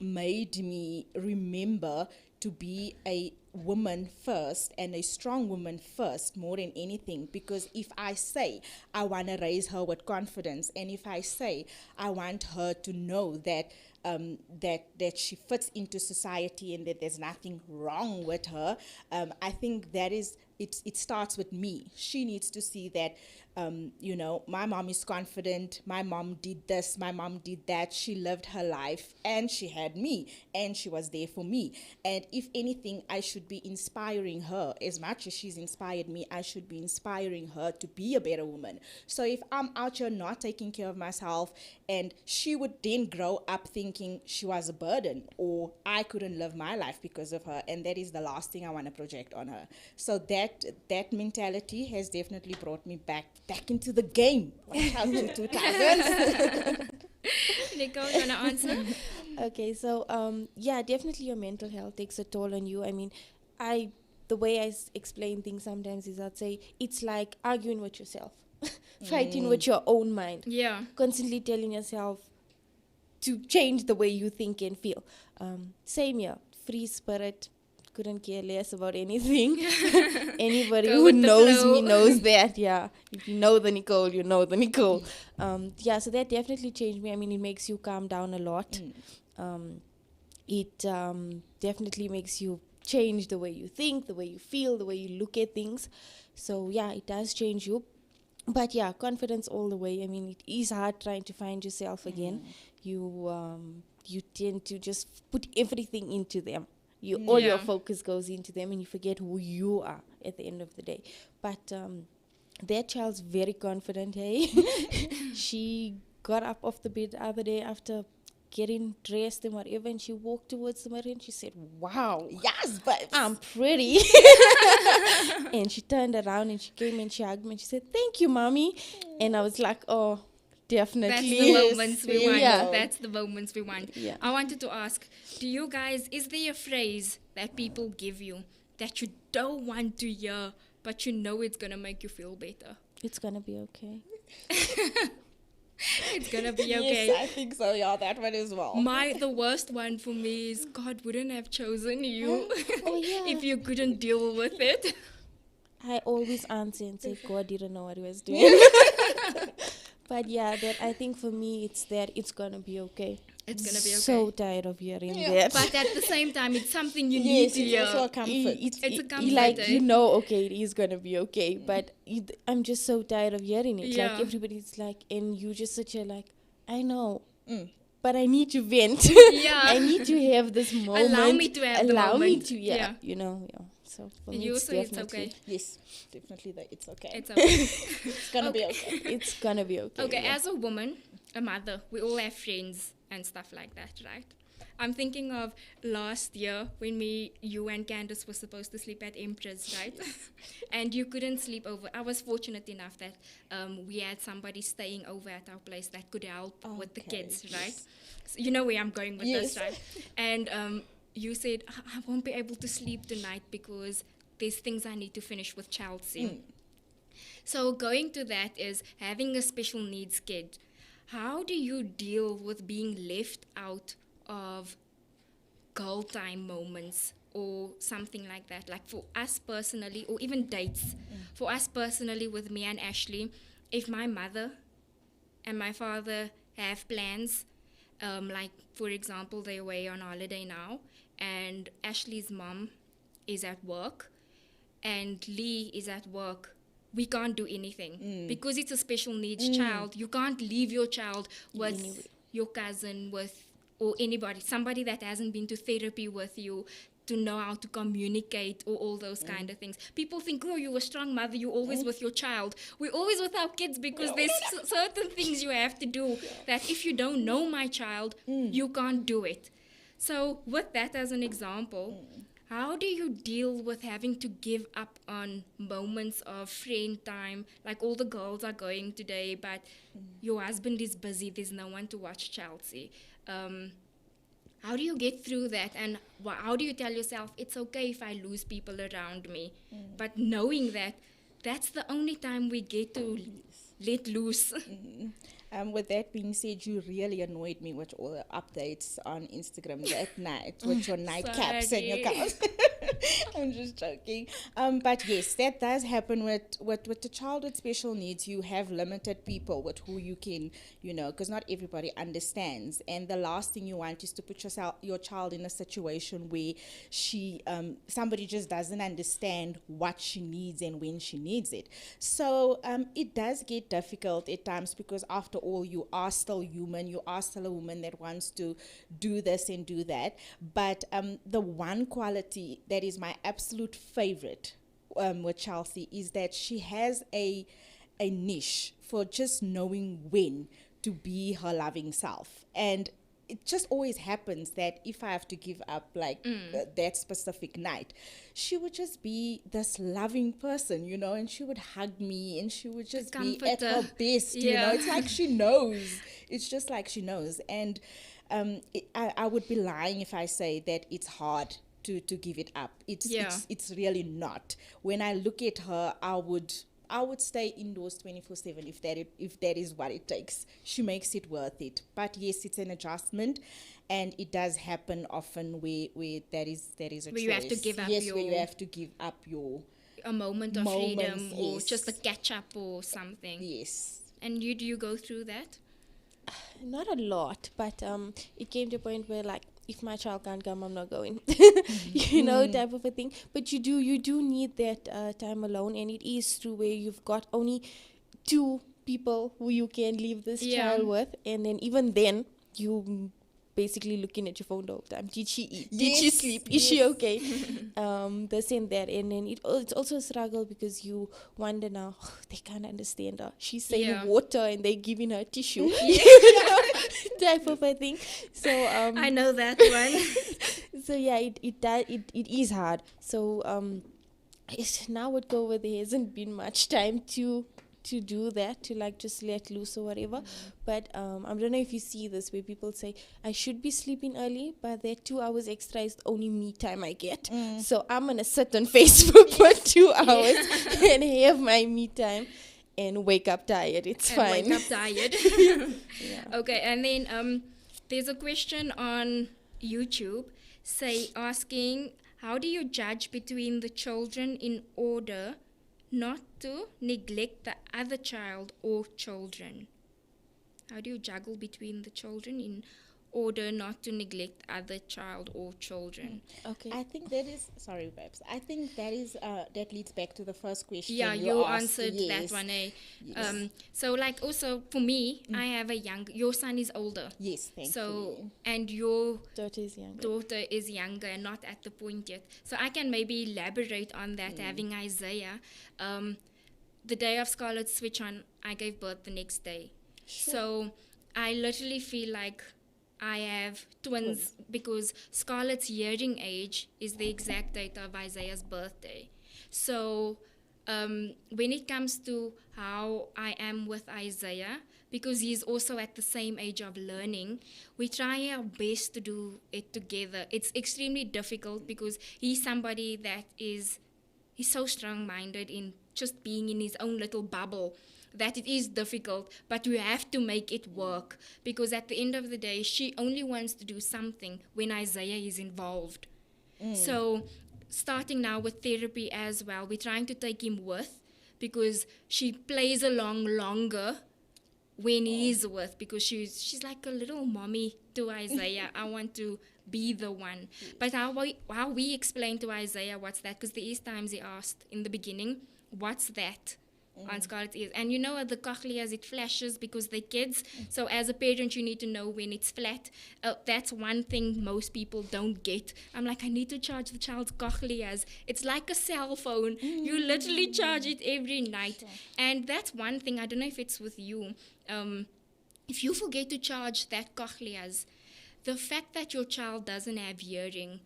made me remember to be a woman first, and a strong woman first, more than anything. Because if I say I want to raise her with confidence, and if I say I want her to know that that she fits into society and that there's nothing wrong with her, I think that is it starts with me. She needs to see that my mom is confident, my mom did this, my mom did that, she lived her life, and she had me, and she was there for me. And if anything, I should be inspiring her. As much as she's inspired me, I should be inspiring her to be a better woman. So if I'm out here not taking care of myself, and she would then grow up thinking she was a burden, or I couldn't live my life because of her, and that is the last thing I want to project on her. So that mentality has definitely brought me back into the game. Watch out to 2000s. Nicole, you want to answer? Okay, so yeah, definitely your mental health takes a toll on you. I mean, the way I explain things sometimes is I'd say it's like arguing with yourself, fighting with your own mind. Yeah. Constantly telling yourself to change the way you think and feel. Same here, free spirit, couldn't care less about anything. Anybody Go who with the knows flow. me knows that, yeah. If you know the Nicole, you know the Nicole. Yeah, so that definitely changed me. I mean, it makes you calm down a lot. It definitely makes you change the way you think, the way you feel, the way you look at things. So yeah, it does change you. But yeah, confidence all the way. I mean, it is hard trying to find yourself again. You tend to just put everything into them. All your focus goes into them, and you forget who you are at the end of the day. But that child's very confident, hey? She got up off the bed the other day after getting dressed and whatever, and she walked towards the mirror and she said, "Wow, Yes, but I'm pretty." And she turned around and she came and she hugged me and she said, "Thank you, mommy." And I was like, oh, definitely. That's the moments we want. Yeah. That's the moments we want. Yeah. I wanted to ask, do you guys, is there a phrase that people give you that you don't want to hear, but you know it's going to make you feel better? It's gonna be okay. It's going to be okay. yes, I think so. Yeah, that one as well. The worst one for me is, God wouldn't have chosen you Oh, yeah. if you couldn't deal with it. I always answer and say, God didn't know what he was doing. But yeah, that I think for me, it's that it's gonna be okay. It's going to be okay. So tired of hearing that. But at the same time, it's something you need Yes, to it's hear. also a comfort. It's a comfort, like, eh? you know, okay, it is gonna be okay. But I'm just so tired of hearing it. Yeah. Like, everybody's like, and you just sit here like, I know. but I need to vent. Yeah. I need to have this moment. Allow me to have the Allow me moment. to, Yeah. you know, yeah. So for And me, you it's say it's definitely, okay. Yes, definitely that it's okay. It's okay. It's gonna be okay. it's gonna be okay. Okay, yeah. as a woman, a mother, we all have friends and stuff like that, right? I'm thinking of last year when you and Candace were supposed to sleep at Empress, right? And you couldn't sleep over. I was fortunate enough that we had somebody staying over at our place that could help with the Okay, kids, right? So you know where I'm going with this, Yes. right? And you said, I won't be able to sleep tonight because there's things I need to finish with Chelsea. So going to that is having a special needs kid. How do you deal with being left out of girl time moments or something like that? Like for us personally, or even dates. For us personally, with me and Ashley, if my mother and my father have plans, like for example, they're away on holiday now, and Ashley's mom is at work, and Lee is at work, we can't do anything because it's a special needs child. You can't leave your child with your cousin, with or anybody, somebody that hasn't been to therapy with you to know how to communicate or all those kind of things. People think, oh, you're a strong mother, you're always with your child. We're always with our kids because there's certain things you have to do that if you don't know my child, you can't do it. So with that as an example, how do you deal with having to give up on moments of friend time? Like all the girls are going today, but your husband is busy, there's no one to watch Chelsea. How do you get through that? And how do you tell yourself, it's okay if I lose people around me? But knowing that that's the only time we get to let loose. With that being said, you really annoyed me with all the updates on Instagram that night with your nightcaps and your Sorry. cows. I'm just joking. But yes, that does happen with the child with special needs. You have limited people with who you can, because not everybody understands. And the last thing you want is to put your child in a situation where somebody just doesn't understand what she needs and when she needs it. So it does get difficult at times because after all, you are still human. You are still a woman that wants to do this and do that. But the one quality that is my absolute favorite with Chelsea is that she has a niche for just knowing when to be her loving self. And it just always happens that if I have to give up that specific night, she would just be this loving person, and she would hug me and she would just be at her best, It's like she knows. It's just like she knows. And I would be lying if I say that it's hard to give it up. It's really not. When I look at her, I would stay indoors 24/7 if that is what it takes. She makes it worth it. But yes, it's an adjustment, and it does happen often where that is a choice. Where you have to give up where you have to give up a moment of freedom or yes. just a catch up or something. Yes. And do you go through that? Not a lot, but it came to a point where if my child can't come, I'm not going. Type of a thing. But you do need that time alone, and it is true where you've got only 2 people who you can leave this child with, and then even then you basically looking at your phone the whole time. Did she eat? Did she sleep? Is she okay? This and that, and then it's also a struggle because you wonder now, they can't understand her. She's saying water and they giving her tissue, type of a thing. So I know that one. so yeah, it is hard. So now would go where there hasn't been much time to do that, to just let loose or whatever. But I don't know if you see this where people say I should be sleeping early, but that 2 hours extra is the only me time I get. So I'm gonna sit on Facebook for 2 hours and have my me time and wake up tired. It's fine. Wake up tired. Okay, and then there's a question on YouTube asking, how do you judge between the children in order not to neglect the other child or children? How do you juggle between the children in order not to neglect other child or children. Okay. I think that is sorry, Babs. I think that is that leads back to the first question. Yeah, you asked. answered Yes. that one, eh? Yes. So like also for me, I have your son is older. Yes, thank So you. and your Daughter is younger. daughter is younger and not at the point yet. So I can maybe elaborate on that, having Isaiah. The day of Scarlet's switch on, I gave birth the next day. So I literally feel like I have twins because Scarlett's hearing age is the exact date of Isaiah's birthday. So when it comes to how I am with Isaiah, because he's also at the same age of learning, we try our best to do it together. It's extremely difficult because he's somebody that he's so strong-minded in just being in his own little bubble that it is difficult, but we have to make it work because at the end of the day, she only wants to do something when Isaiah is involved. So starting now with therapy as well, we're trying to take him with because she plays along longer when he's with, because she's like a little mommy to Isaiah. I want to be the one. But how we explain to Isaiah what's that, because there is times he asked in the beginning, what's that? On Scarlet's ears. And you know the cochleas, it flashes because they're kids. So as a parent, you need to know when it's flat. That's one thing most people don't get. I'm like, I need to charge the child's cochleas. It's like a cell phone. You literally charge it every night. And that's one thing, I don't know if it's with you. If you forget to charge that cochleas, the fact that your child doesn't have hearing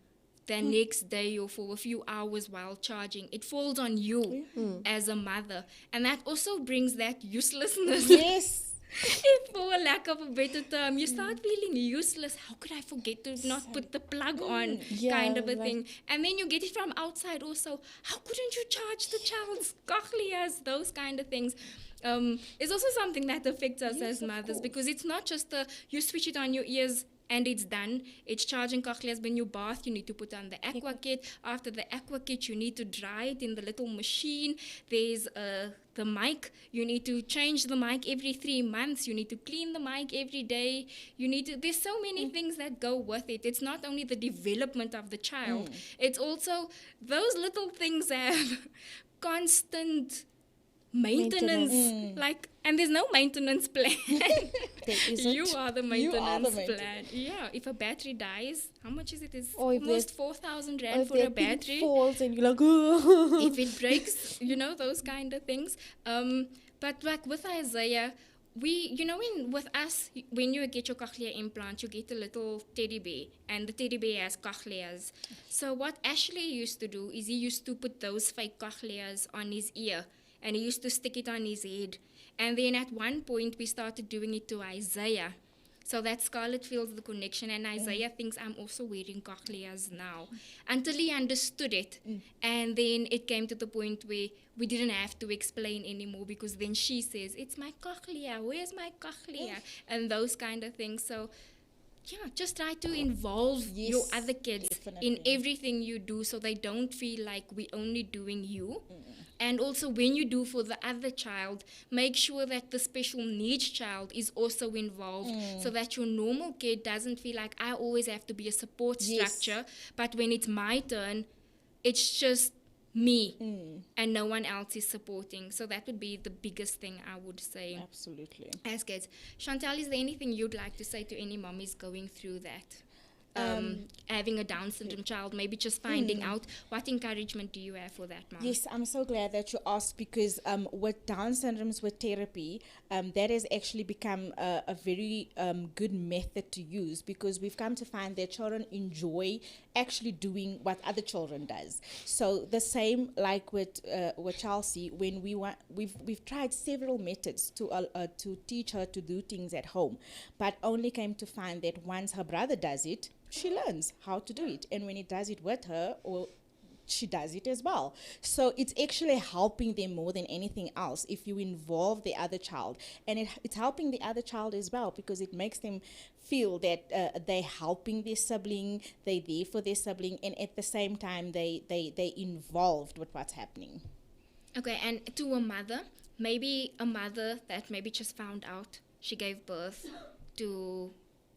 the next day or for a few hours while charging, it falls on you as a mother. And that also brings that uselessness. Yes. If for a lack of a better term, you start feeling useless. How could I forget to not put the plug on, kind of a thing. And then you get it from outside also. How couldn't you charge the child's cochleas? Those kind of things. It's also something that affects us as mothers, because it's not just you switch it on your ears and it's done. It's charging cochleas. When you bath, you need to put on the aqua kit. After the aqua kit, you need to dry it in the little machine. There's the mic. You need to change the mic every 3 months. You need to clean the mic every day. There's so many things that go with it. It's not only the development of the child. It's also those little things have constant maintenance. And there's no maintenance plan. You are the maintenance plan. Yeah, if a battery dies, how much is it? It's almost 4,000 rand for a battery. Falls and you're like, oh. If it breaks, those kind of things. But like with Isaiah, with us, when you get your cochlear implant, you get a little teddy bear, and the teddy bear has cochleas. So what Ashley used to do is he used to put those fake cochleas on his ear, and he used to stick it on his head. And then at one point, we started doing it to Isaiah, so that Scarlett feels the connection, and Isaiah thinks I'm also wearing cochleas now, until he understood it. And then it came to the point where we didn't have to explain anymore, because then she says, it's my cochlea, where's my cochlea? And those kind of things. So just try to involve your other kids in everything you do, so they don't feel like we're only doing you. And also when you do for the other child, make sure that the special needs child is also involved, so that your normal kid doesn't feel like I always have to be a support structure, but when it's my turn, it's just me and no one else is supporting. So that would be the biggest thing I would say. Absolutely. As kids. Chantel, is there anything you'd like to say to any mommies going through that? Having a Down syndrome child, maybe just finding out, what encouragement do you have for that, mom? Yes, I'm so glad that you asked, because with Down syndromes, with therapy, that has actually become a very good method to use, because we've come to find that children enjoy actually doing what other children does. So the same like with Chelsea, when we've tried several methods to teach her to do things at home, but only came to find that once her brother does it, she learns how to do it, and when he does it with her, or she does it as well. So it's actually helping them more than anything else if you involve the other child, and it's helping the other child as well, because it makes them feel that they're helping their sibling, they're there for their sibling, and at the same time they involved with what's happening. Okay, and to a mother that maybe just found out she gave birth to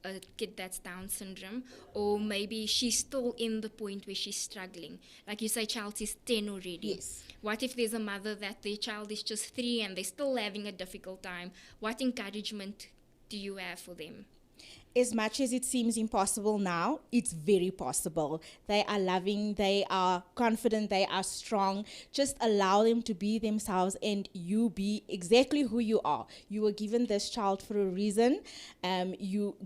a kid that's Down syndrome, or maybe she's still in the point where she's struggling. Like you say, child is 10 already. Yes. What if there's a mother that their child is just 3 and they're still having a difficult time? What encouragement do you have for them? As much as it seems impossible now, it's very possible. They are loving, they are confident, they are strong. Just allow them to be themselves and you be exactly who you are. You were given this child for a reason.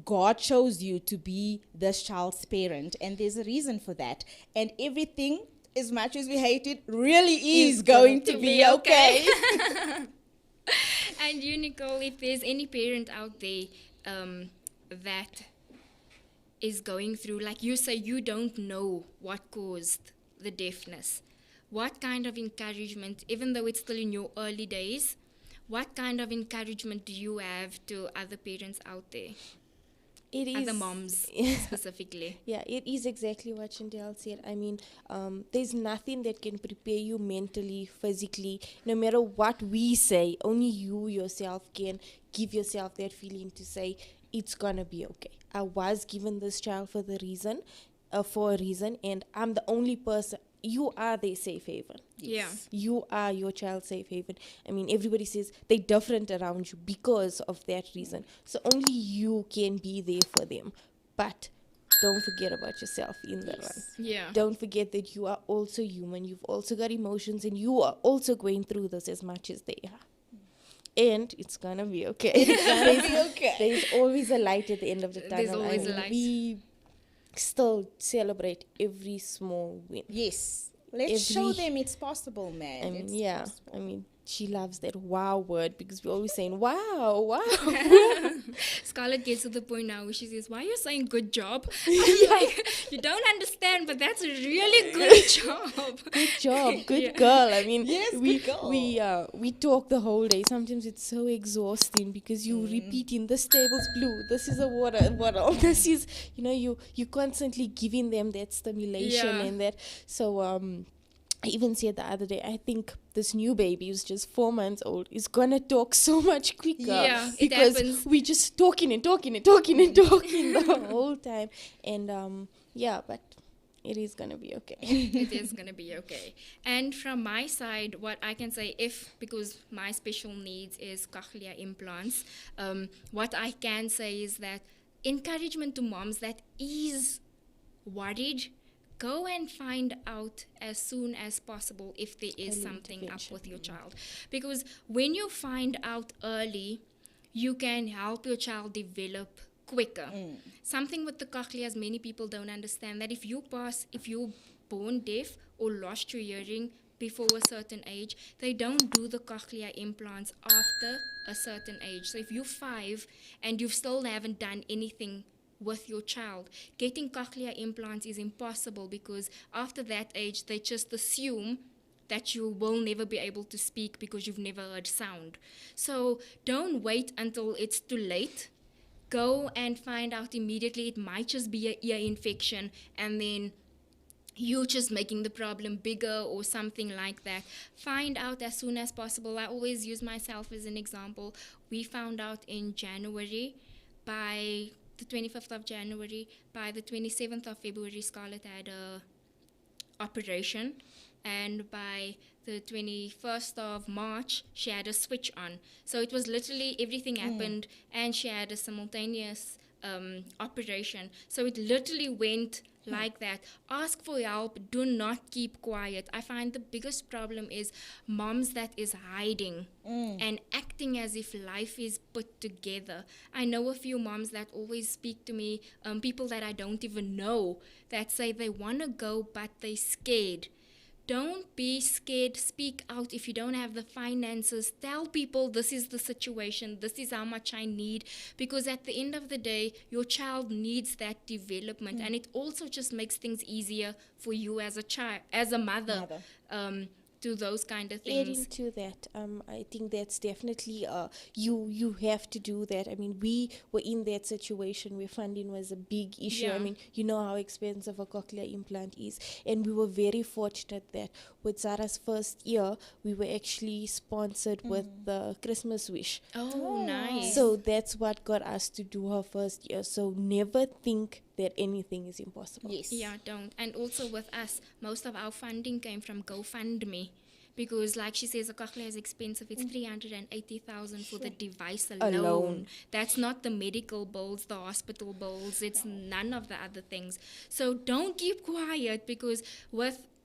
God chose you to be this child's parent, and there's a reason for that. And everything, as much as we hate it, really is going to be okay. And you, Nicole, if there's any parent out there that is going through, like you say, you don't know what caused the deafness, what kind of encouragement, even though it's still in your early days, what kind of encouragement do you have to other parents out there? It is other moms specifically. Yeah, it is exactly what Chantel said. I mean, there's nothing that can prepare you mentally, physically. No matter what we say, only you yourself can give yourself that feeling to say, it's gonna be okay. I was given this child for a reason, and I'm the only person. You are their safe haven. Yes. Yeah. You are your child's safe haven. I mean, everybody says they're different around you because of that reason. So only you can be there for them. But don't forget about yourself in the run. Yeah. Don't forget that you are also human. You've also got emotions, and you are also going through this as much as they are. And it's gonna be okay. It's gonna be okay. There's always a light at the end of the tunnel. There's always a light. We still celebrate every small win. Yes. Let's show them it's possible, man. I mean, It's yeah. possible. I mean, she loves that wow word because we're always saying wow, wow. Scarlett gets to the point now where she says, "Why are you saying good job?" I'm like, you don't understand, but that's a really good job. Good job, good Yeah. girl. I mean, Yes, we good girl. we talk the whole day. Sometimes it's so exhausting because you repeating this table's blue, this is a water bottle, this is, you constantly giving them that stimulation Yeah. and that. So I even said the other day, I think this new baby who's just 4 months old is gonna talk so much quicker. Yeah, it because happens. we just talking the whole time. And but it is gonna be okay. It is going to be okay. And from my side, what I can say, because my special needs is cochlear implants, what I can say is that encouragement to moms that is worried, go and find out as soon as possible if there is Early something up intervention. with your child. Because when you find out early, you can help your child develop quicker. Something with the cochleas, many people don't understand that if you're born deaf or lost your hearing before a certain age, they don't do the cochlear implants after a certain age. So if you're 5 and you still haven't done anything with your child, getting cochlear implants is impossible, because after that age they just assume that you will never be able to speak because you've never heard sound. So don't wait until it's too late. Go and find out immediately. It might just be an ear infection and then you're just making the problem bigger or something like that. Find out as soon as possible. I always use myself as an example. We found out in January. By the 25th of January, by the 27th of February, Scarlett had a operation, and by the 21st of March, she had a switch on. So it was literally everything happened, and she had a simultaneous operation. So it literally went like that. Ask for help. Do not keep quiet. I find the biggest problem is moms that is hiding and acting as if life is put together. I know a few moms that always speak to me, people that I don't even know, that say they want to go but they scared. Don't be scared. Speak out. If you don't have the finances, tell people this is the situation, this is how much I need, because at the end of the day, your child needs that development, and it also just makes things easier for you as a child, as a mother. do those kind of Adding things. to that, I think that's definitely you have to do that. I mean, we were in that situation where funding was a big issue. I Yeah. mean, you know how expensive a cochlear implant is, and we were very fortunate that with Zara's first year, we were actually sponsored with the Christmas wish. Oh, nice. So that's what got us to do her first year. So never think that anything is impossible. Yes. Yeah, don't. And also with us, most of our funding came from GoFundMe. Because, like she says, a cochlear is expensive. It's 380,000 for the device alone. That's not the medical bills, the hospital bills. It's none of the other things. So don't keep quiet, because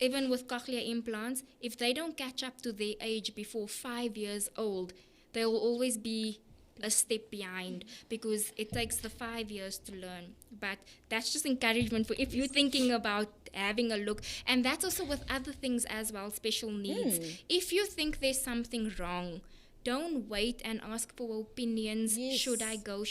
even with cochlear implants, if they don't catch up to their age before 5 years old, they will always be a step behind, because it takes the 5 years to learn. But that's just encouragement for if you're thinking about having a look. And that's also with other things as well, special needs. If you think there's something wrong, don't wait and ask for opinions. Yes. Should I go?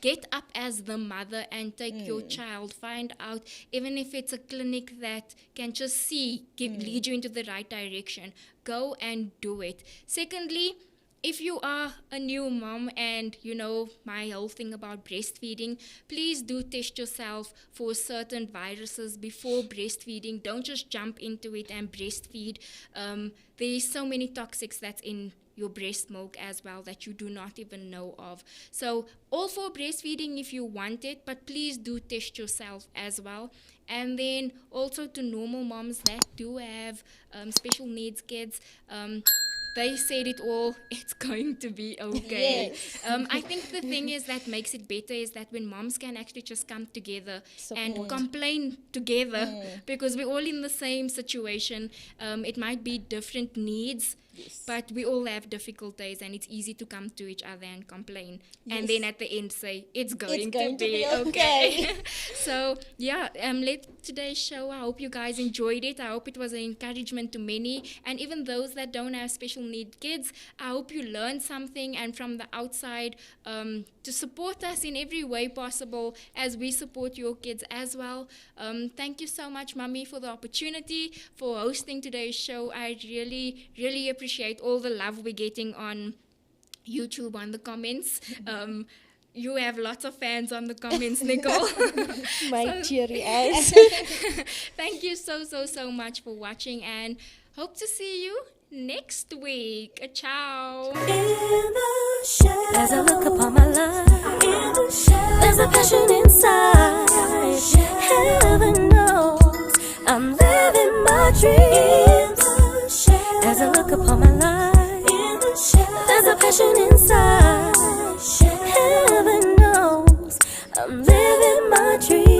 Get up as the mother and take your child. Find out, even if it's a clinic that can just lead you into the right direction. Go and do it. Secondly, if you are a new mom and you know my whole thing about breastfeeding, please do test yourself for certain viruses before breastfeeding. Don't just jump into it and breastfeed. There's so many toxics that's in your breast milk as well that you do not even know of. So all for breastfeeding if you want it, but please do test yourself as well. And then also to normal moms that do have special needs kids, they said it all, it's going to be okay. I think the thing is that makes it better is that when moms can actually just come together and complain together, because we're all in the same situation. It might be different needs, but we all have difficult days, and it's easy to come to each other and complain. And then at the end say, it's going to be okay. So, yeah, let today's show, I hope you guys enjoyed it. I hope it was an encouragement to many. And even those that don't have special need kids, I hope you learned something, and from the outside, to support us in every way possible as we support your kids as well. Thank you so much, Mummy, for the opportunity, for hosting today's show. I really, really appreciate all the love we're getting on YouTube, on the comments. You have lots of fans on the comments, Nicole. My cheery eyes. Thank you so much for watching, and hope to see you next week. Ciao. In the shed, as I look upon my life, in the shed, there's a passion inside. Heaven knows I'm living my dreams. In the shed, as I look upon my life, in the shed, there's a passion inside. Heaven knows I'm living my dreams.